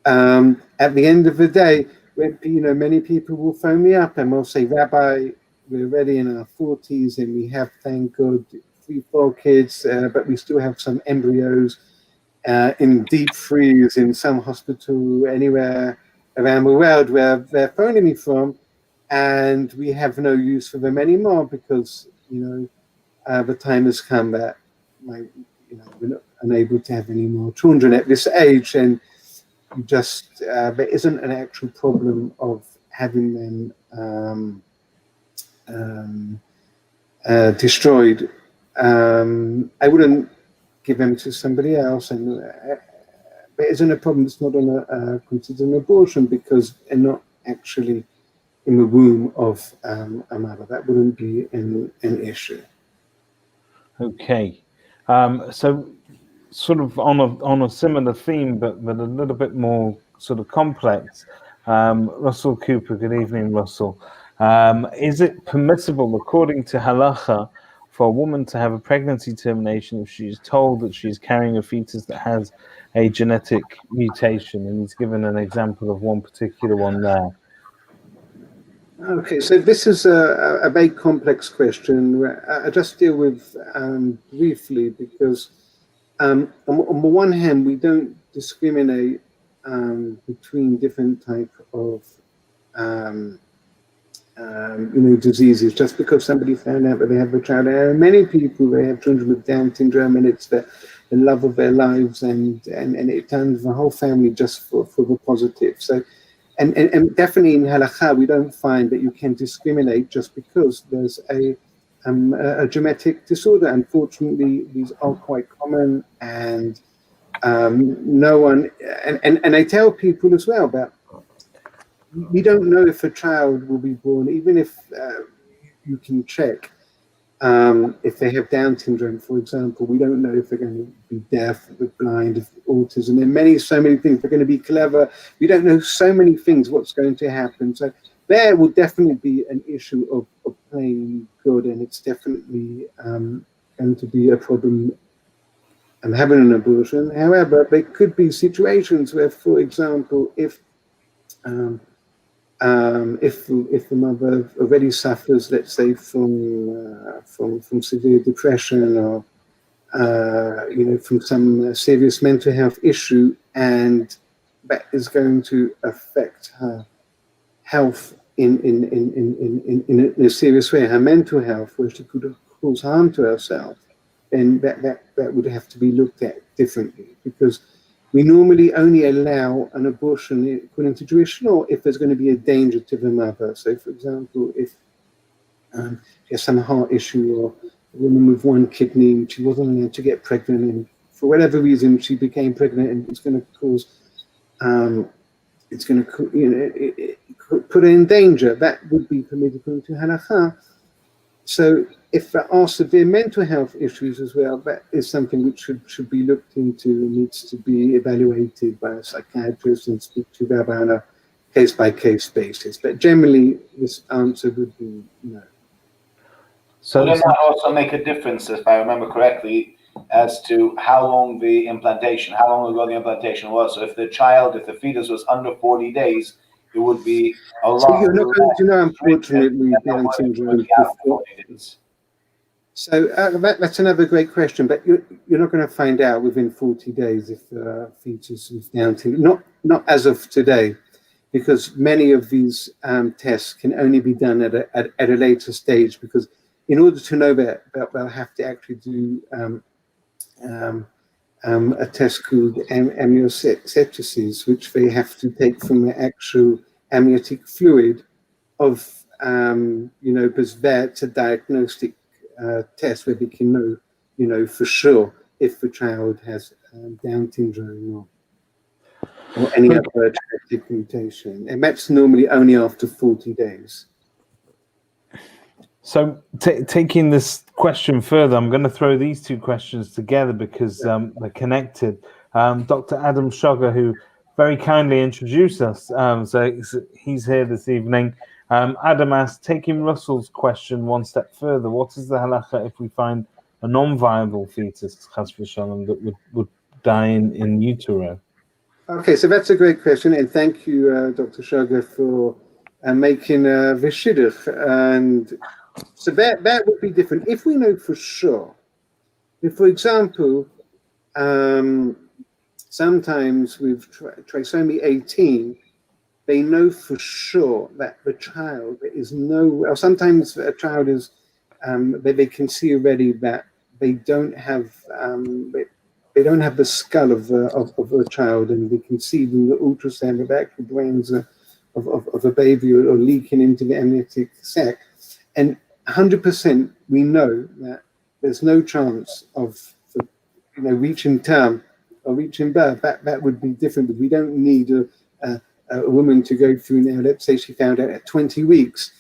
At the end of the day, many people will phone me up and will say, Rabbi, we're already in our 40s and we have, thank God, 3-4 kids, but we still have some embryos in deep freeze in some hospital anywhere around the world where they're phoning me from, and we have no use for them anymore because the time has come that we're not unable to have any more children at this age, and there isn't an actual problem of having them destroyed. I wouldn't give them to somebody else, and there isn't a problem. It's not considered an abortion because they're not actually in the womb of a mother. That wouldn't be an issue. Okay, so sort of on a similar theme, but a little bit more sort of complex. Russell Cooper, good evening, Russell. Is it permissible, according to halacha, for a woman to have a pregnancy termination if she's told that she's carrying a fetus that has a genetic mutation? And he's given an example of one particular one there. Okay, so this is a very complex question. I just deal with briefly because on the one hand, we don't discriminate between different types of diseases. Just because somebody found out that they have a child, there are many people, they have children with Down syndrome, and it's the love of their lives, and it turns the whole family just for the positive. So, and definitely in halacha, we don't find that you can discriminate just because there's a genetic disorder. Unfortunately, these are quite common, and no one, and I tell people as well that we don't know if a child will be born, even if you can check if they have Down syndrome, for example. We don't know if they're going to be deaf, blind, if autism, and so many things. They're going to be clever. We don't know so many things what's going to happen. So there will definitely be an issue of playing good, and it's definitely going to be a problem having an abortion. However, there could be situations where, for example, if the mother already suffers, let's say, from severe depression or from some serious mental health issue, and that is going to affect her health in a serious way, her mental health, where she could cause harm to herself, then that would have to be looked at differently, because we normally only allow an abortion according to Jewish law if there's going to be a danger to the mother. So, for example, if she has some heart issue, or a woman with one kidney and she wasn't allowed to get pregnant, and for whatever reason she became pregnant, and it's going to cause, put her in danger, that would be permitted according to halacha. So if there are severe mental health issues as well, that is something which should be looked into, needs to be evaluated by a psychiatrist and speak to Rabbanim case-by-case basis. But generally, this answer would be no. So does that also make a difference, if I remember correctly, as to how long ago the implantation was? So if the fetus was under 40 days, it would be a lot. So you're not going to know, unfortunately, Down syndrome before. So that's another great question, but you're not going to find out within 40 days if the fetus is Down syndrome. Not as of today, because many of these tests can only be done at a later stage. Because in order to know that, they'll have to actually do a test called amniocentesis, which they have to take from the actual amniotic fluid of, because that's a diagnostic test where they can know, for sure if the child has Down syndrome or any other genetic mutation. And that's normally only after 40 days. So taking this question further, I'm going to throw these two questions together because they're connected. Dr. Adam Sugar, who very kindly introduced us, so he's here this evening. Adam asked, taking Russell's question one step further, what is the halacha if we find a non-viable fetus, chas v'shalom, that would die in utero? Okay, so that's a great question, and thank you, Dr. Sugar, for making this shidduch. And so that would be different. If we know for sure, if, for example, sometimes with trisomy 18, they know for sure that the child is or sometimes a child is, they can see already that they don't have the skull of a child, and they can see in the ultrasound the actual brains of a baby or leaking into the amniotic sac. And 100% we know that there's no chance of reaching term or reaching birth. That would be different, but we don't need a woman to go through now. Let's say she found out at 20 weeks,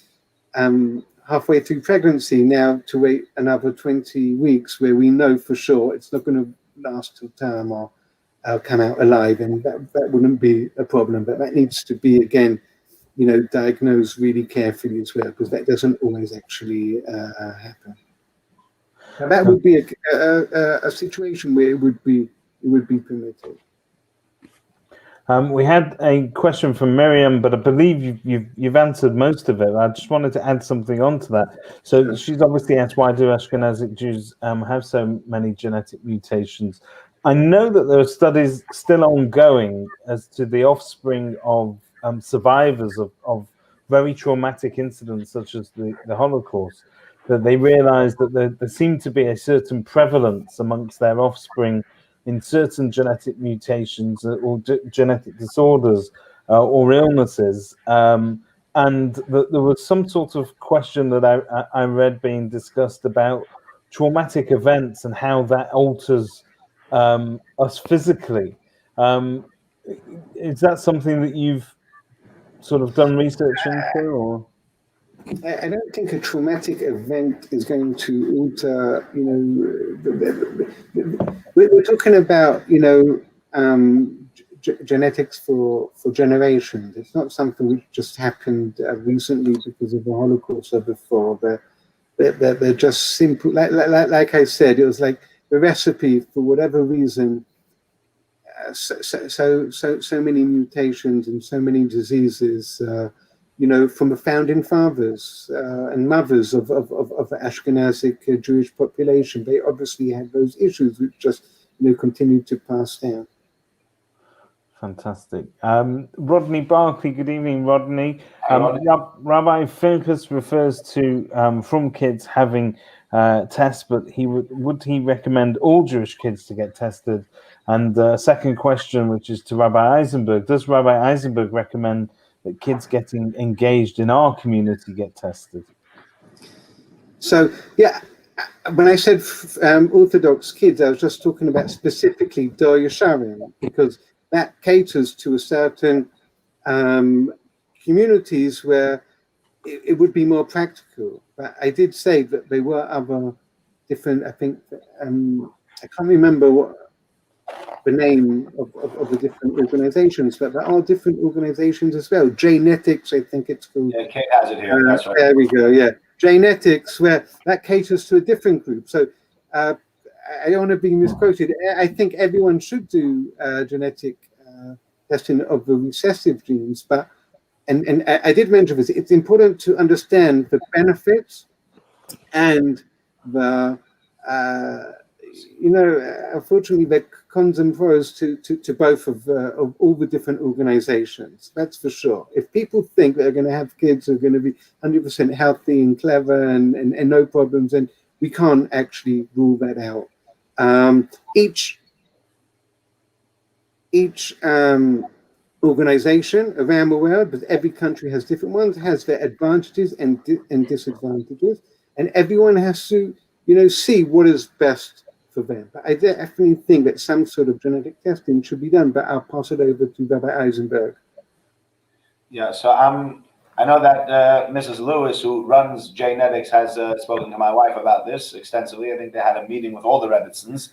halfway through pregnancy, now to wait another 20 weeks where we know for sure it's not going to last till term or come out alive, and that wouldn't be a problem. But that needs to be, again, diagnosed really carefully as well, because that doesn't always actually happen. Now, that would be a situation where it would be permitted. We had a question from Miriam, but I believe you've answered most of it. I just wanted to add something onto that. So she's obviously asked, why do Ashkenazic Jews have so many genetic mutations? I know that there are studies still ongoing as to the offspring of survivors of very traumatic incidents such as the Holocaust, that they realized that there seemed to be a certain prevalence amongst their offspring in certain genetic mutations or genetic disorders or illnesses. And that there was some sort of question that I read being discussed about traumatic events and how that alters us physically. Is that something that you've sort of done research into, or? I don't think a traumatic event is going to alter, we're talking about, genetics for generations. It's not something which just happened recently because of the Holocaust or before. They're just simple, like I said, it was like the recipe, for whatever reason, so many mutations and so many diseases, from the founding fathers and mothers of the Ashkenazic Jewish population. They obviously had those issues which just continued to pass down. Fantastic. Rodney Barkley, good evening, Rodney. Rabbi Finchas refers to from kids having tests, but would he recommend all Jewish kids to get tested? And second question, which is to Rabbi Eisenberg, does Rabbi Eisenberg recommend that kids getting engaged in our community get tested? So, yeah, when I said Orthodox kids, I was just talking about specifically Dor Yesharim, because that caters to a certain communities where it would be more practical. But I did say that there were other different, I think, I can't remember what, the name of the different organizations, but there are different organizations as well. Janetics, I think it's called. Yeah, Kate has it here. That's right. There we go. Yeah, Janetics, where that caters to a different group. So I don't want to be misquoted. I think everyone should do genetic testing of the recessive genes, but and I did mention this. It's important to understand the benefits and the unfortunately, the cons and pros to both of all the different organizations. That's for sure. If people think they're going to have kids who are going to be 100% healthy and clever and no problems, then we can't actually rule that out. Each organization around the world, but every country has different ones, has their advantages and disadvantages, and everyone has to, see what is best for them. But I definitely think that some sort of genetic testing should be done, but I'll pass it over to Rabbi Eisenberg. Yeah, so I know that Mrs. Lewis, who runs Genetics, has spoken to my wife about this extensively. I think they had a meeting with all the Rebbetzins.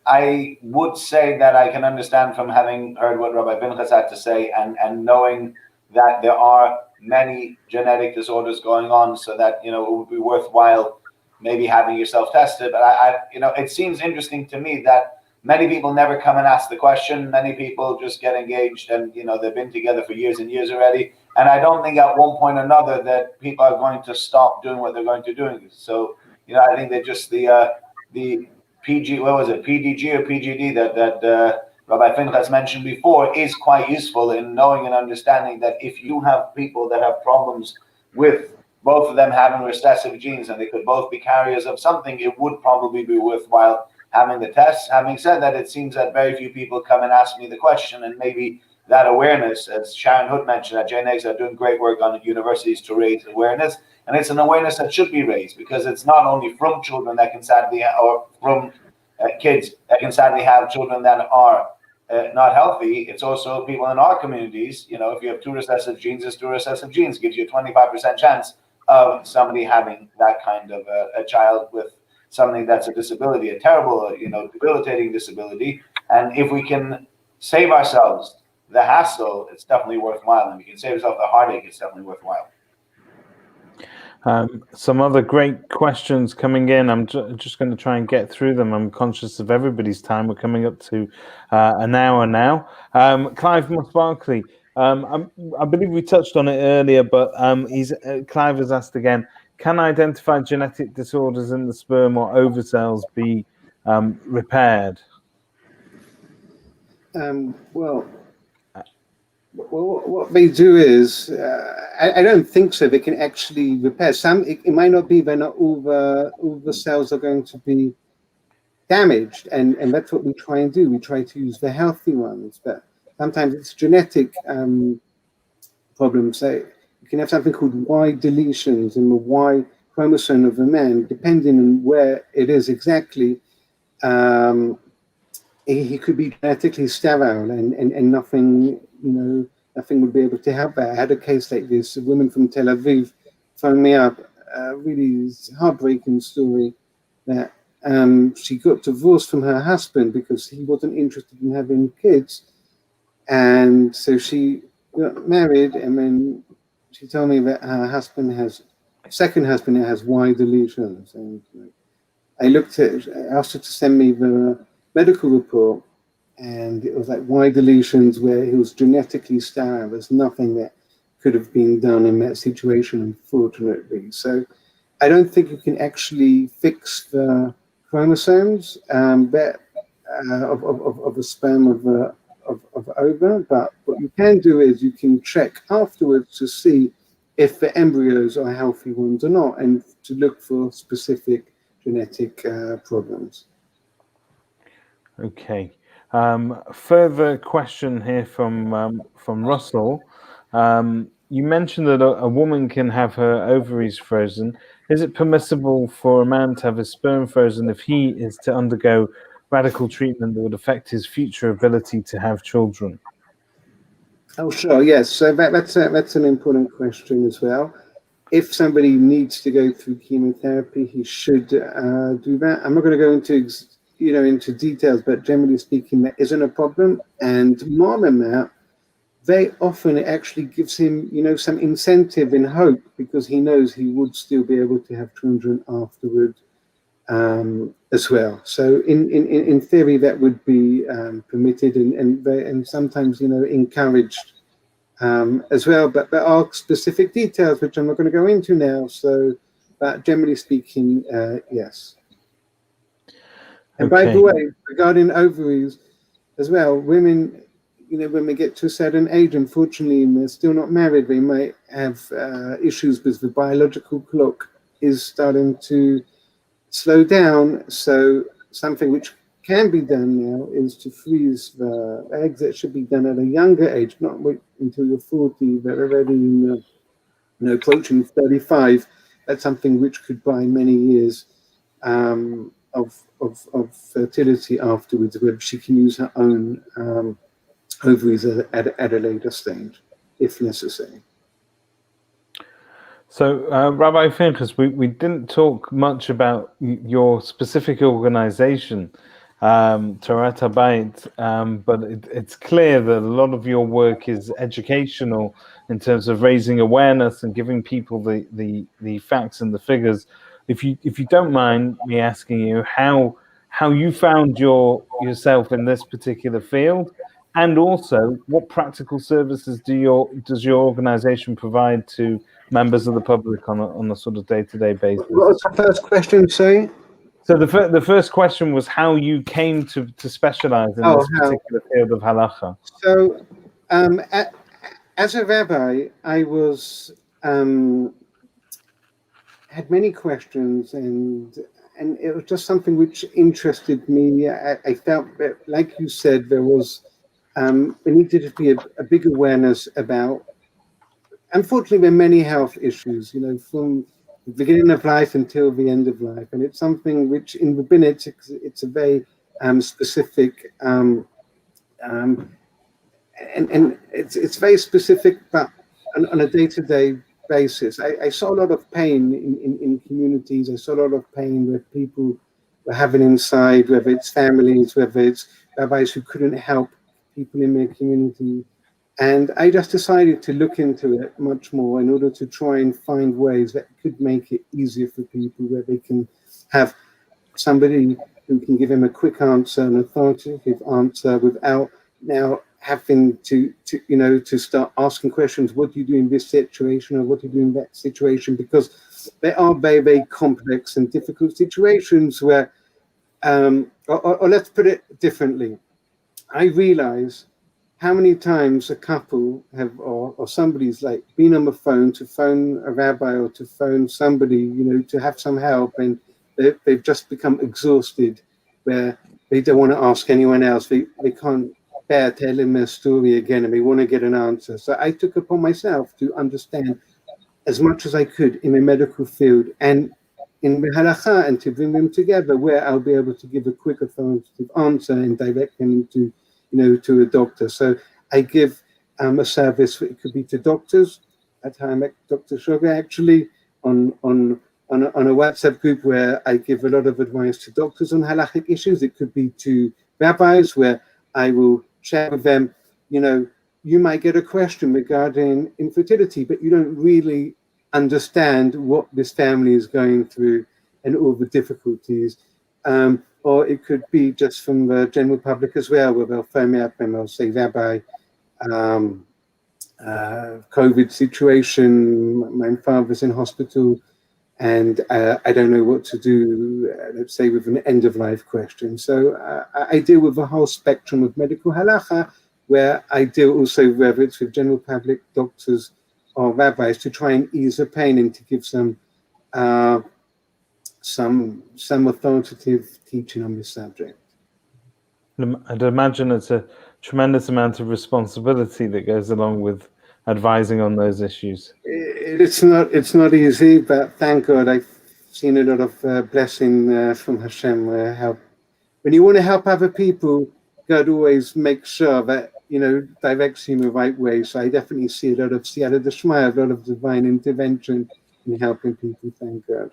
I would say that I can understand from having heard what Rabbi Finchas had to say and knowing that there are many genetic disorders going on, so that it would be worthwhile maybe having yourself tested. But it seems interesting to me that many people never come and ask the question. Many people just get engaged, and they've been together for years and years already. And I don't think at one point or another that people are going to stop doing what they're going to do. So I think that just the PDG or PGD that Rabbi Finchas mentioned before is quite useful in knowing and understanding that if you have people that have problems with both of them having recessive genes and they could both be carriers of something, it would probably be worthwhile having the test. Having said that, it seems that very few people come and ask me the question, and maybe that awareness, as Sharon Hood mentioned, that JNEGs are doing great work on universities to raise awareness, and it's an awareness that should be raised, because it's not only from children that can sadly, or from kids that can sadly have children that are not healthy. It's also people in our communities. If you have two recessive genes, it's two recessive genes gives you a 25% chance of somebody having that kind of a child with something that's a disability, a terrible, debilitating disability. And if we can save ourselves the hassle, it's definitely worthwhile. And we can save ourselves the heartache, it's definitely worthwhile. Some other great questions coming in. I'm just going to try and get through them. I'm conscious of everybody's time. We're coming up to an hour now. Clive Moss-Barkley, I believe we touched on it earlier, but Clive has asked again, can identified genetic disorders in the sperm or ovum cells be repaired? Well, what they do is, I don't think so. They can actually repair some. It might not be that not all the cells are going to be damaged, and that's what we try and do. We try to use the healthy ones, but sometimes it's genetic problems. So you can have something called Y deletions in the Y chromosome of a man, depending on where it is exactly. He could be genetically sterile, and nothing, nothing would be able to help that. I had a case like this. A woman from Tel Aviv phoned me up, a really heartbreaking story, that she got divorced from her husband because he wasn't interested in having kids. And so she got married, and then she told me that her second husband has Y deletions. And I asked her to send me the medical report, and it was like Y deletions where he was genetically sterile. There's nothing that could have been done in that situation, unfortunately. So I don't think you can actually fix the chromosomes of a sperm of ovum, but what you can do is you can check afterwards to see if the embryos are healthy ones or not, and to look for specific genetic problems. Okay. Further question here from Russell. You mentioned that a woman can have her ovaries frozen. Is it permissible for a man to have his sperm frozen if he is to undergo radical treatment that would affect his future ability to have children? Oh, sure, yes. So that's an important question as well. If somebody needs to go through chemotherapy, he should do that. I'm not going to go into into details, but generally speaking, that isn't a problem. And Mama, very often it actually gives him, some incentive and hope, because he knows he would still be able to have children afterward as well. So in theory, that would be permitted and sometimes, encouraged as well. But there are specific details, which I'm not going to go into now. So, but generally speaking, yes. And by the way, regarding ovaries as well, women, when we get to a certain age, unfortunately, and they're still not married, they might have issues because the biological clock is starting to slow down. So something which can be done now is to freeze the eggs. That should be done at a younger age, not wait until you're 40, but already approaching 35. That's something which could buy many years of fertility afterwards, where she can use her own ovaries at a later stage, if necessary. So, Rabbi Finchas, we didn't talk much about your specific organization, Torat HaBayit, but it's clear that a lot of your work is educational in terms of raising awareness and giving people the facts and the figures. If you don't mind me asking you how you found yourself in this particular field, and also what practical services does your organization provide to members of the public on a sort of day-to-day basis? What was the first question, say? So the first question was how you came to specialize in this particular field of halacha. So, as a rabbi, I was had many questions, and it was just something which interested me. I felt that, like you said, there needed to be a big awareness about. Unfortunately, there are many health issues, from the beginning of life until the end of life, and it's something which in rabbinics it's a very specific and it's very specific, but on a day-to-day basis. I saw a lot of pain in communities. I saw a lot of pain that people were having inside, whether it's families, whether it's rabbis who couldn't help people in their community. And I just decided to look into it much more in order to try and find ways that could make it easier for people, where they can have somebody who can give them a quick answer, an authoritative answer, without now having to start asking questions. What do you do in this situation, or what do you do in that situation? Because they are very, very complex and difficult situations where, or let's put it differently. I realize how many times a couple have, or somebody's like been on the phone to phone a rabbi or to phone somebody, to have some help, and they've just become exhausted, where they don't want to ask anyone else. They can't bear telling their story again, and they want to get an answer. So I took upon myself to understand as much as I could in the medical field and in the halacha, and to bring them together, where I'll be able to give a quick authoritative answer and direct them into to a doctor. So I give a service. It could be to doctors. At I met Dr. Sugar actually on a WhatsApp group, where I give a lot of advice to doctors on halachic issues. It could be to rabbis, where I will share with them, you might get a question regarding infertility, but you don't really understand what this family is going through and all the difficulties. Or it could be just from the general public as well, where they'll phone me up and they'll say, Rabbi, COVID situation, my father's in hospital, and I don't know what to do, let's say, with an end-of-life question. So I deal with the whole spectrum of medical halacha, where I deal also, whether it's with general public, doctors, or rabbis, to try and ease the pain and to give some authoritative teaching on this subject. I'd imagine it's a tremendous amount of responsibility that goes along with advising on those issues. It's not easy, but thank God I've seen a lot of blessing from Hashem. When you want to help other people, God always makes sure that directs you in the right way. So I definitely see a lot of siyata d'shmaya, a lot of divine intervention in helping people. Thank God.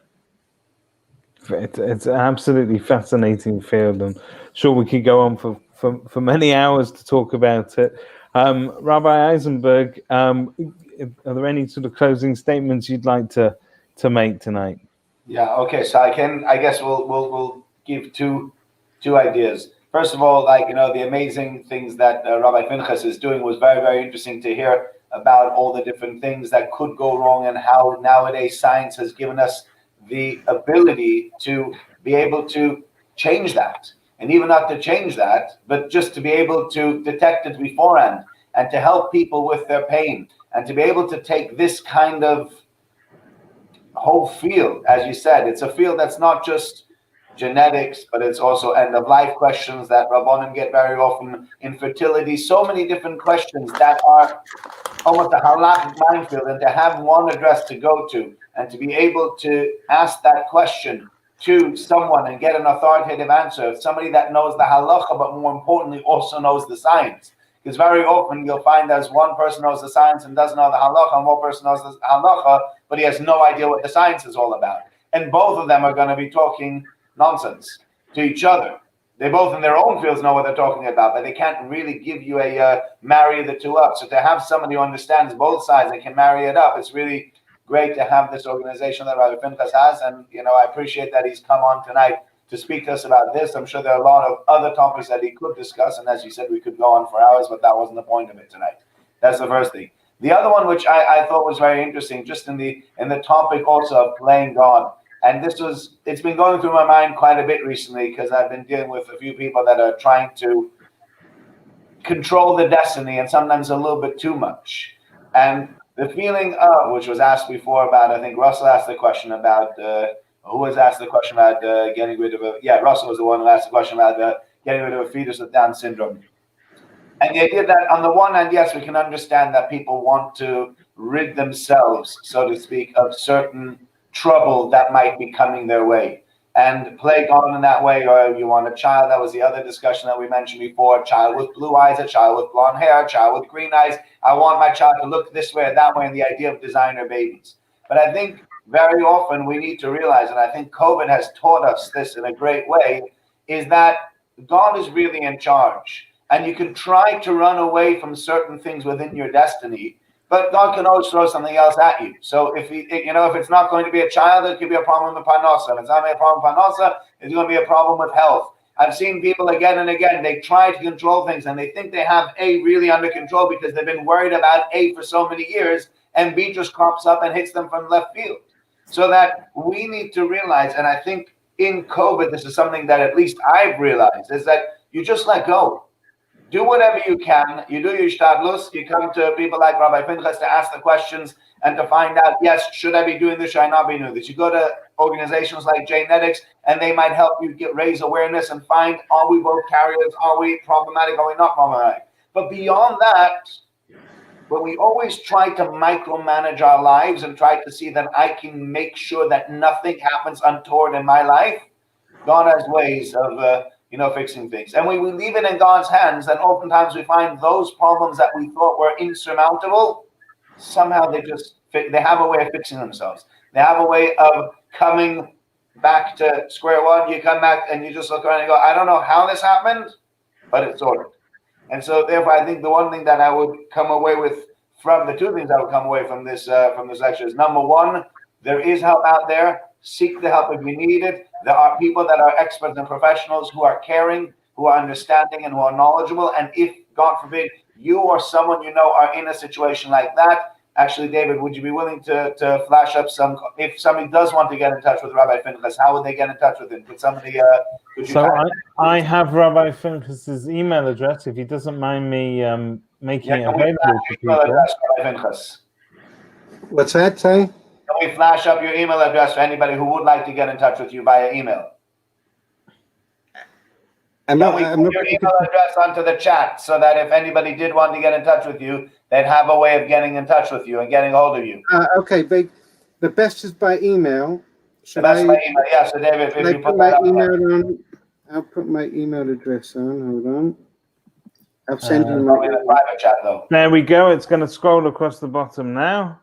it's an absolutely fascinating field. I'm sure we could go on for many hours to talk about it. Rabbi Eisenberg, are there any sort of closing statements you'd like to make tonight? Yeah. Okay. So I guess we'll give two ideas. First of all, the amazing things that Rabbi Finchas is doing was very, very interesting to hear about all the different things that could go wrong and how nowadays science has given us the ability to be able to change that. And even not to change that, but just to be able to detect it beforehand and to help people with their pain and to be able to take this kind of whole field, as you said, it's a field that's not just genetics, but it's also end-of-life questions that Rabbanim get very often, infertility, so many different questions that are almost a halachic minefield, and to have one address to go to and to be able to ask that question to someone and get an authoritative answer, somebody that knows the halacha, but more importantly also knows the science. Because very often you'll find that one person knows the science and doesn't know the halacha, and one person knows the halacha, but he has no idea what the science is all about. And both of them are going to be talking nonsense to each other. They both in their own fields know what they're talking about, but they can't really give you a marry the two up. So to have somebody who understands both sides and can marry it up, it's really great to have this organization that Rabbi Finchas has. And, I appreciate that he's come on tonight to speak to us about this. I'm sure there are a lot of other topics that he could discuss. And as you said, we could go on for hours, but that wasn't the point of it tonight. That's the first thing. The other one, which I thought was very interesting, just in the topic also of playing God. And it's been going through my mind quite a bit recently because I've been dealing with a few people that are trying to control the destiny and sometimes a little bit too much. And the feeling of, which was asked before about, I think Russell asked the question about, who was asked the question about getting rid of Russell was the one who asked the question about getting rid of a fetus with Down syndrome. And the idea that on the one hand, yes, we can understand that people want to rid themselves, so to speak, of certain trouble that might be coming their way and play God in that way. Or you want a child, that was the other discussion that we mentioned before, a child with blue eyes, a child with blonde hair, a child with green eyes. I want my child to look this way or that way, and the idea of designer babies. But I think very often we need to realize, and I think COVID has taught us this in a great way, is that God is really in charge. And you can try to run away from certain things within your destiny, but God can always throw something else at you. So if it's not going to be a child, it could be a problem with parnasa. If it's not going to be a problem with parnasa, it's going to be a problem with health. I've seen people again and again, they try to control things and they think they have A really under control because they've been worried about A for so many years, and B just crops up and hits them from left field. So that we need to realize, and I think in COVID, this is something that at least I've realized, is that you just let go. Do whatever you can. You do your shtadlus. You come to people like Rabbi Finchas to ask the questions and to find out, yes, should I be doing this? Should I not be doing this? You go to organizations like Genetics, and they might help you raise awareness and find, are we both carriers? Are we problematic? Are we not problematic? But beyond that, when we always try to micromanage our lives and try to see that I can make sure that nothing happens untoward in my life, God has ways of fixing things. And we leave it in God's hands, and oftentimes we find those problems that we thought were insurmountable, somehow they have a way of fixing themselves. They have a way of coming back to square one. You come back and you just look around and go, I don't know how this happened, but it's ordered. And so therefore, I think the one thing that I would come away with from the two things I would come away from this lecture is, number one, there is help out there. Seek the help if you need it. There are people that are experts and professionals who are caring, who are understanding, and who are knowledgeable. And if, God forbid, you or someone you know are in a situation like that, actually, David, would you be willing to flash up if somebody does want to get in touch with Rabbi Finchas, how would they get in touch with him? Could somebody... I have Rabbi Finchas' email address, if he doesn't mind me making it available to people. Address, Rabbi Finchas. What's that, say? Can we flash up your email address for anybody who would like to get in touch with you via email? I'm not your email address onto the chat so that if anybody did want to get in touch with you, they'd have a way of getting in touch with you and getting hold of you. Okay, but the best is by email. By email. Yeah, so David, if you put my email on, I'll put my email address on. Hold on. I'll send you my private chat though. There we go. It's going to scroll across the bottom now.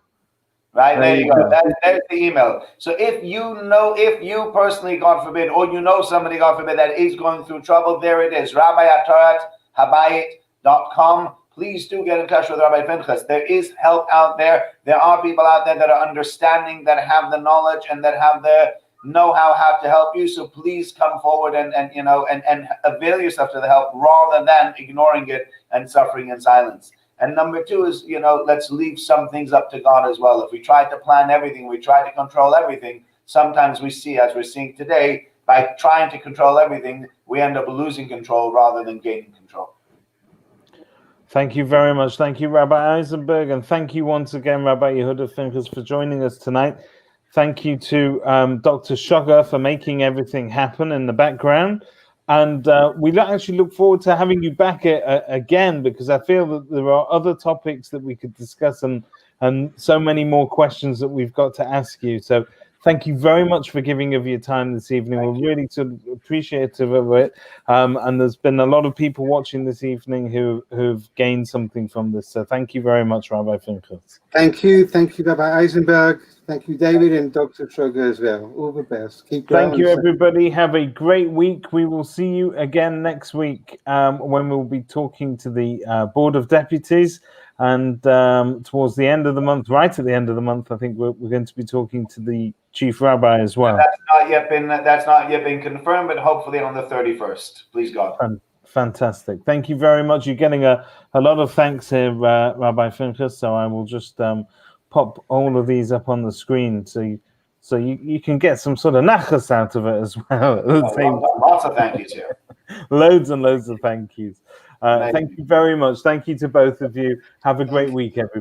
Right, there you go. There's the email. So if you personally, God forbid, or you know somebody, God forbid, that is going through trouble, there it is. Rabbi@HaBayit.com. Please do get in touch with Rabbi Finchas. There is help out there. There are people out there that are understanding, that have the knowledge, and that have the know-how to help you. So please come forward and avail yourself to the help rather than ignoring it and suffering in silence. And number two is, let's leave some things up to God as well. If we try to plan everything, we try to control everything, sometimes we see, as we're seeing today, by trying to control everything, we end up losing control rather than gaining control. Thank you very much. Thank you, Rabbi Eisenberg. And thank you once again, Rabbi Yehuda Finchas, for joining us tonight. Thank you to Dr. Sugar for making everything happen in the background. And we actually look forward to having you back again, because I feel that there are other topics that we could discuss and so many more questions that we've got to ask you. So thank you very much for giving of your time this evening. We're really sort of appreciative of it. And there's been a lot of people watching this evening who've gained something from this. So thank you very much, Rabbi Finchas. Thank you. Thank you, Rabbi Eisenberg. Thank you, David, and Dr. Sugar as well. All the best. Keep going. Thank you, everybody. Have a great week. We will see you again next week when we'll be talking to the Board of Deputies. And towards the end of the month, right at the end of the month, I think we're going to be talking to the Chief Rabbi as well. That's not yet been confirmed, but hopefully on the 31st. Please God. Fantastic. Thank you very much. You're getting a lot of thanks here, Rabbi Finchas. So I will just pop all of these up on the screen so you can get some sort of nachas out of it as well. Lots of thank yous here. Loads and loads of thank yous. Thank you very much. Thank you to both of you. Have a great week, everybody.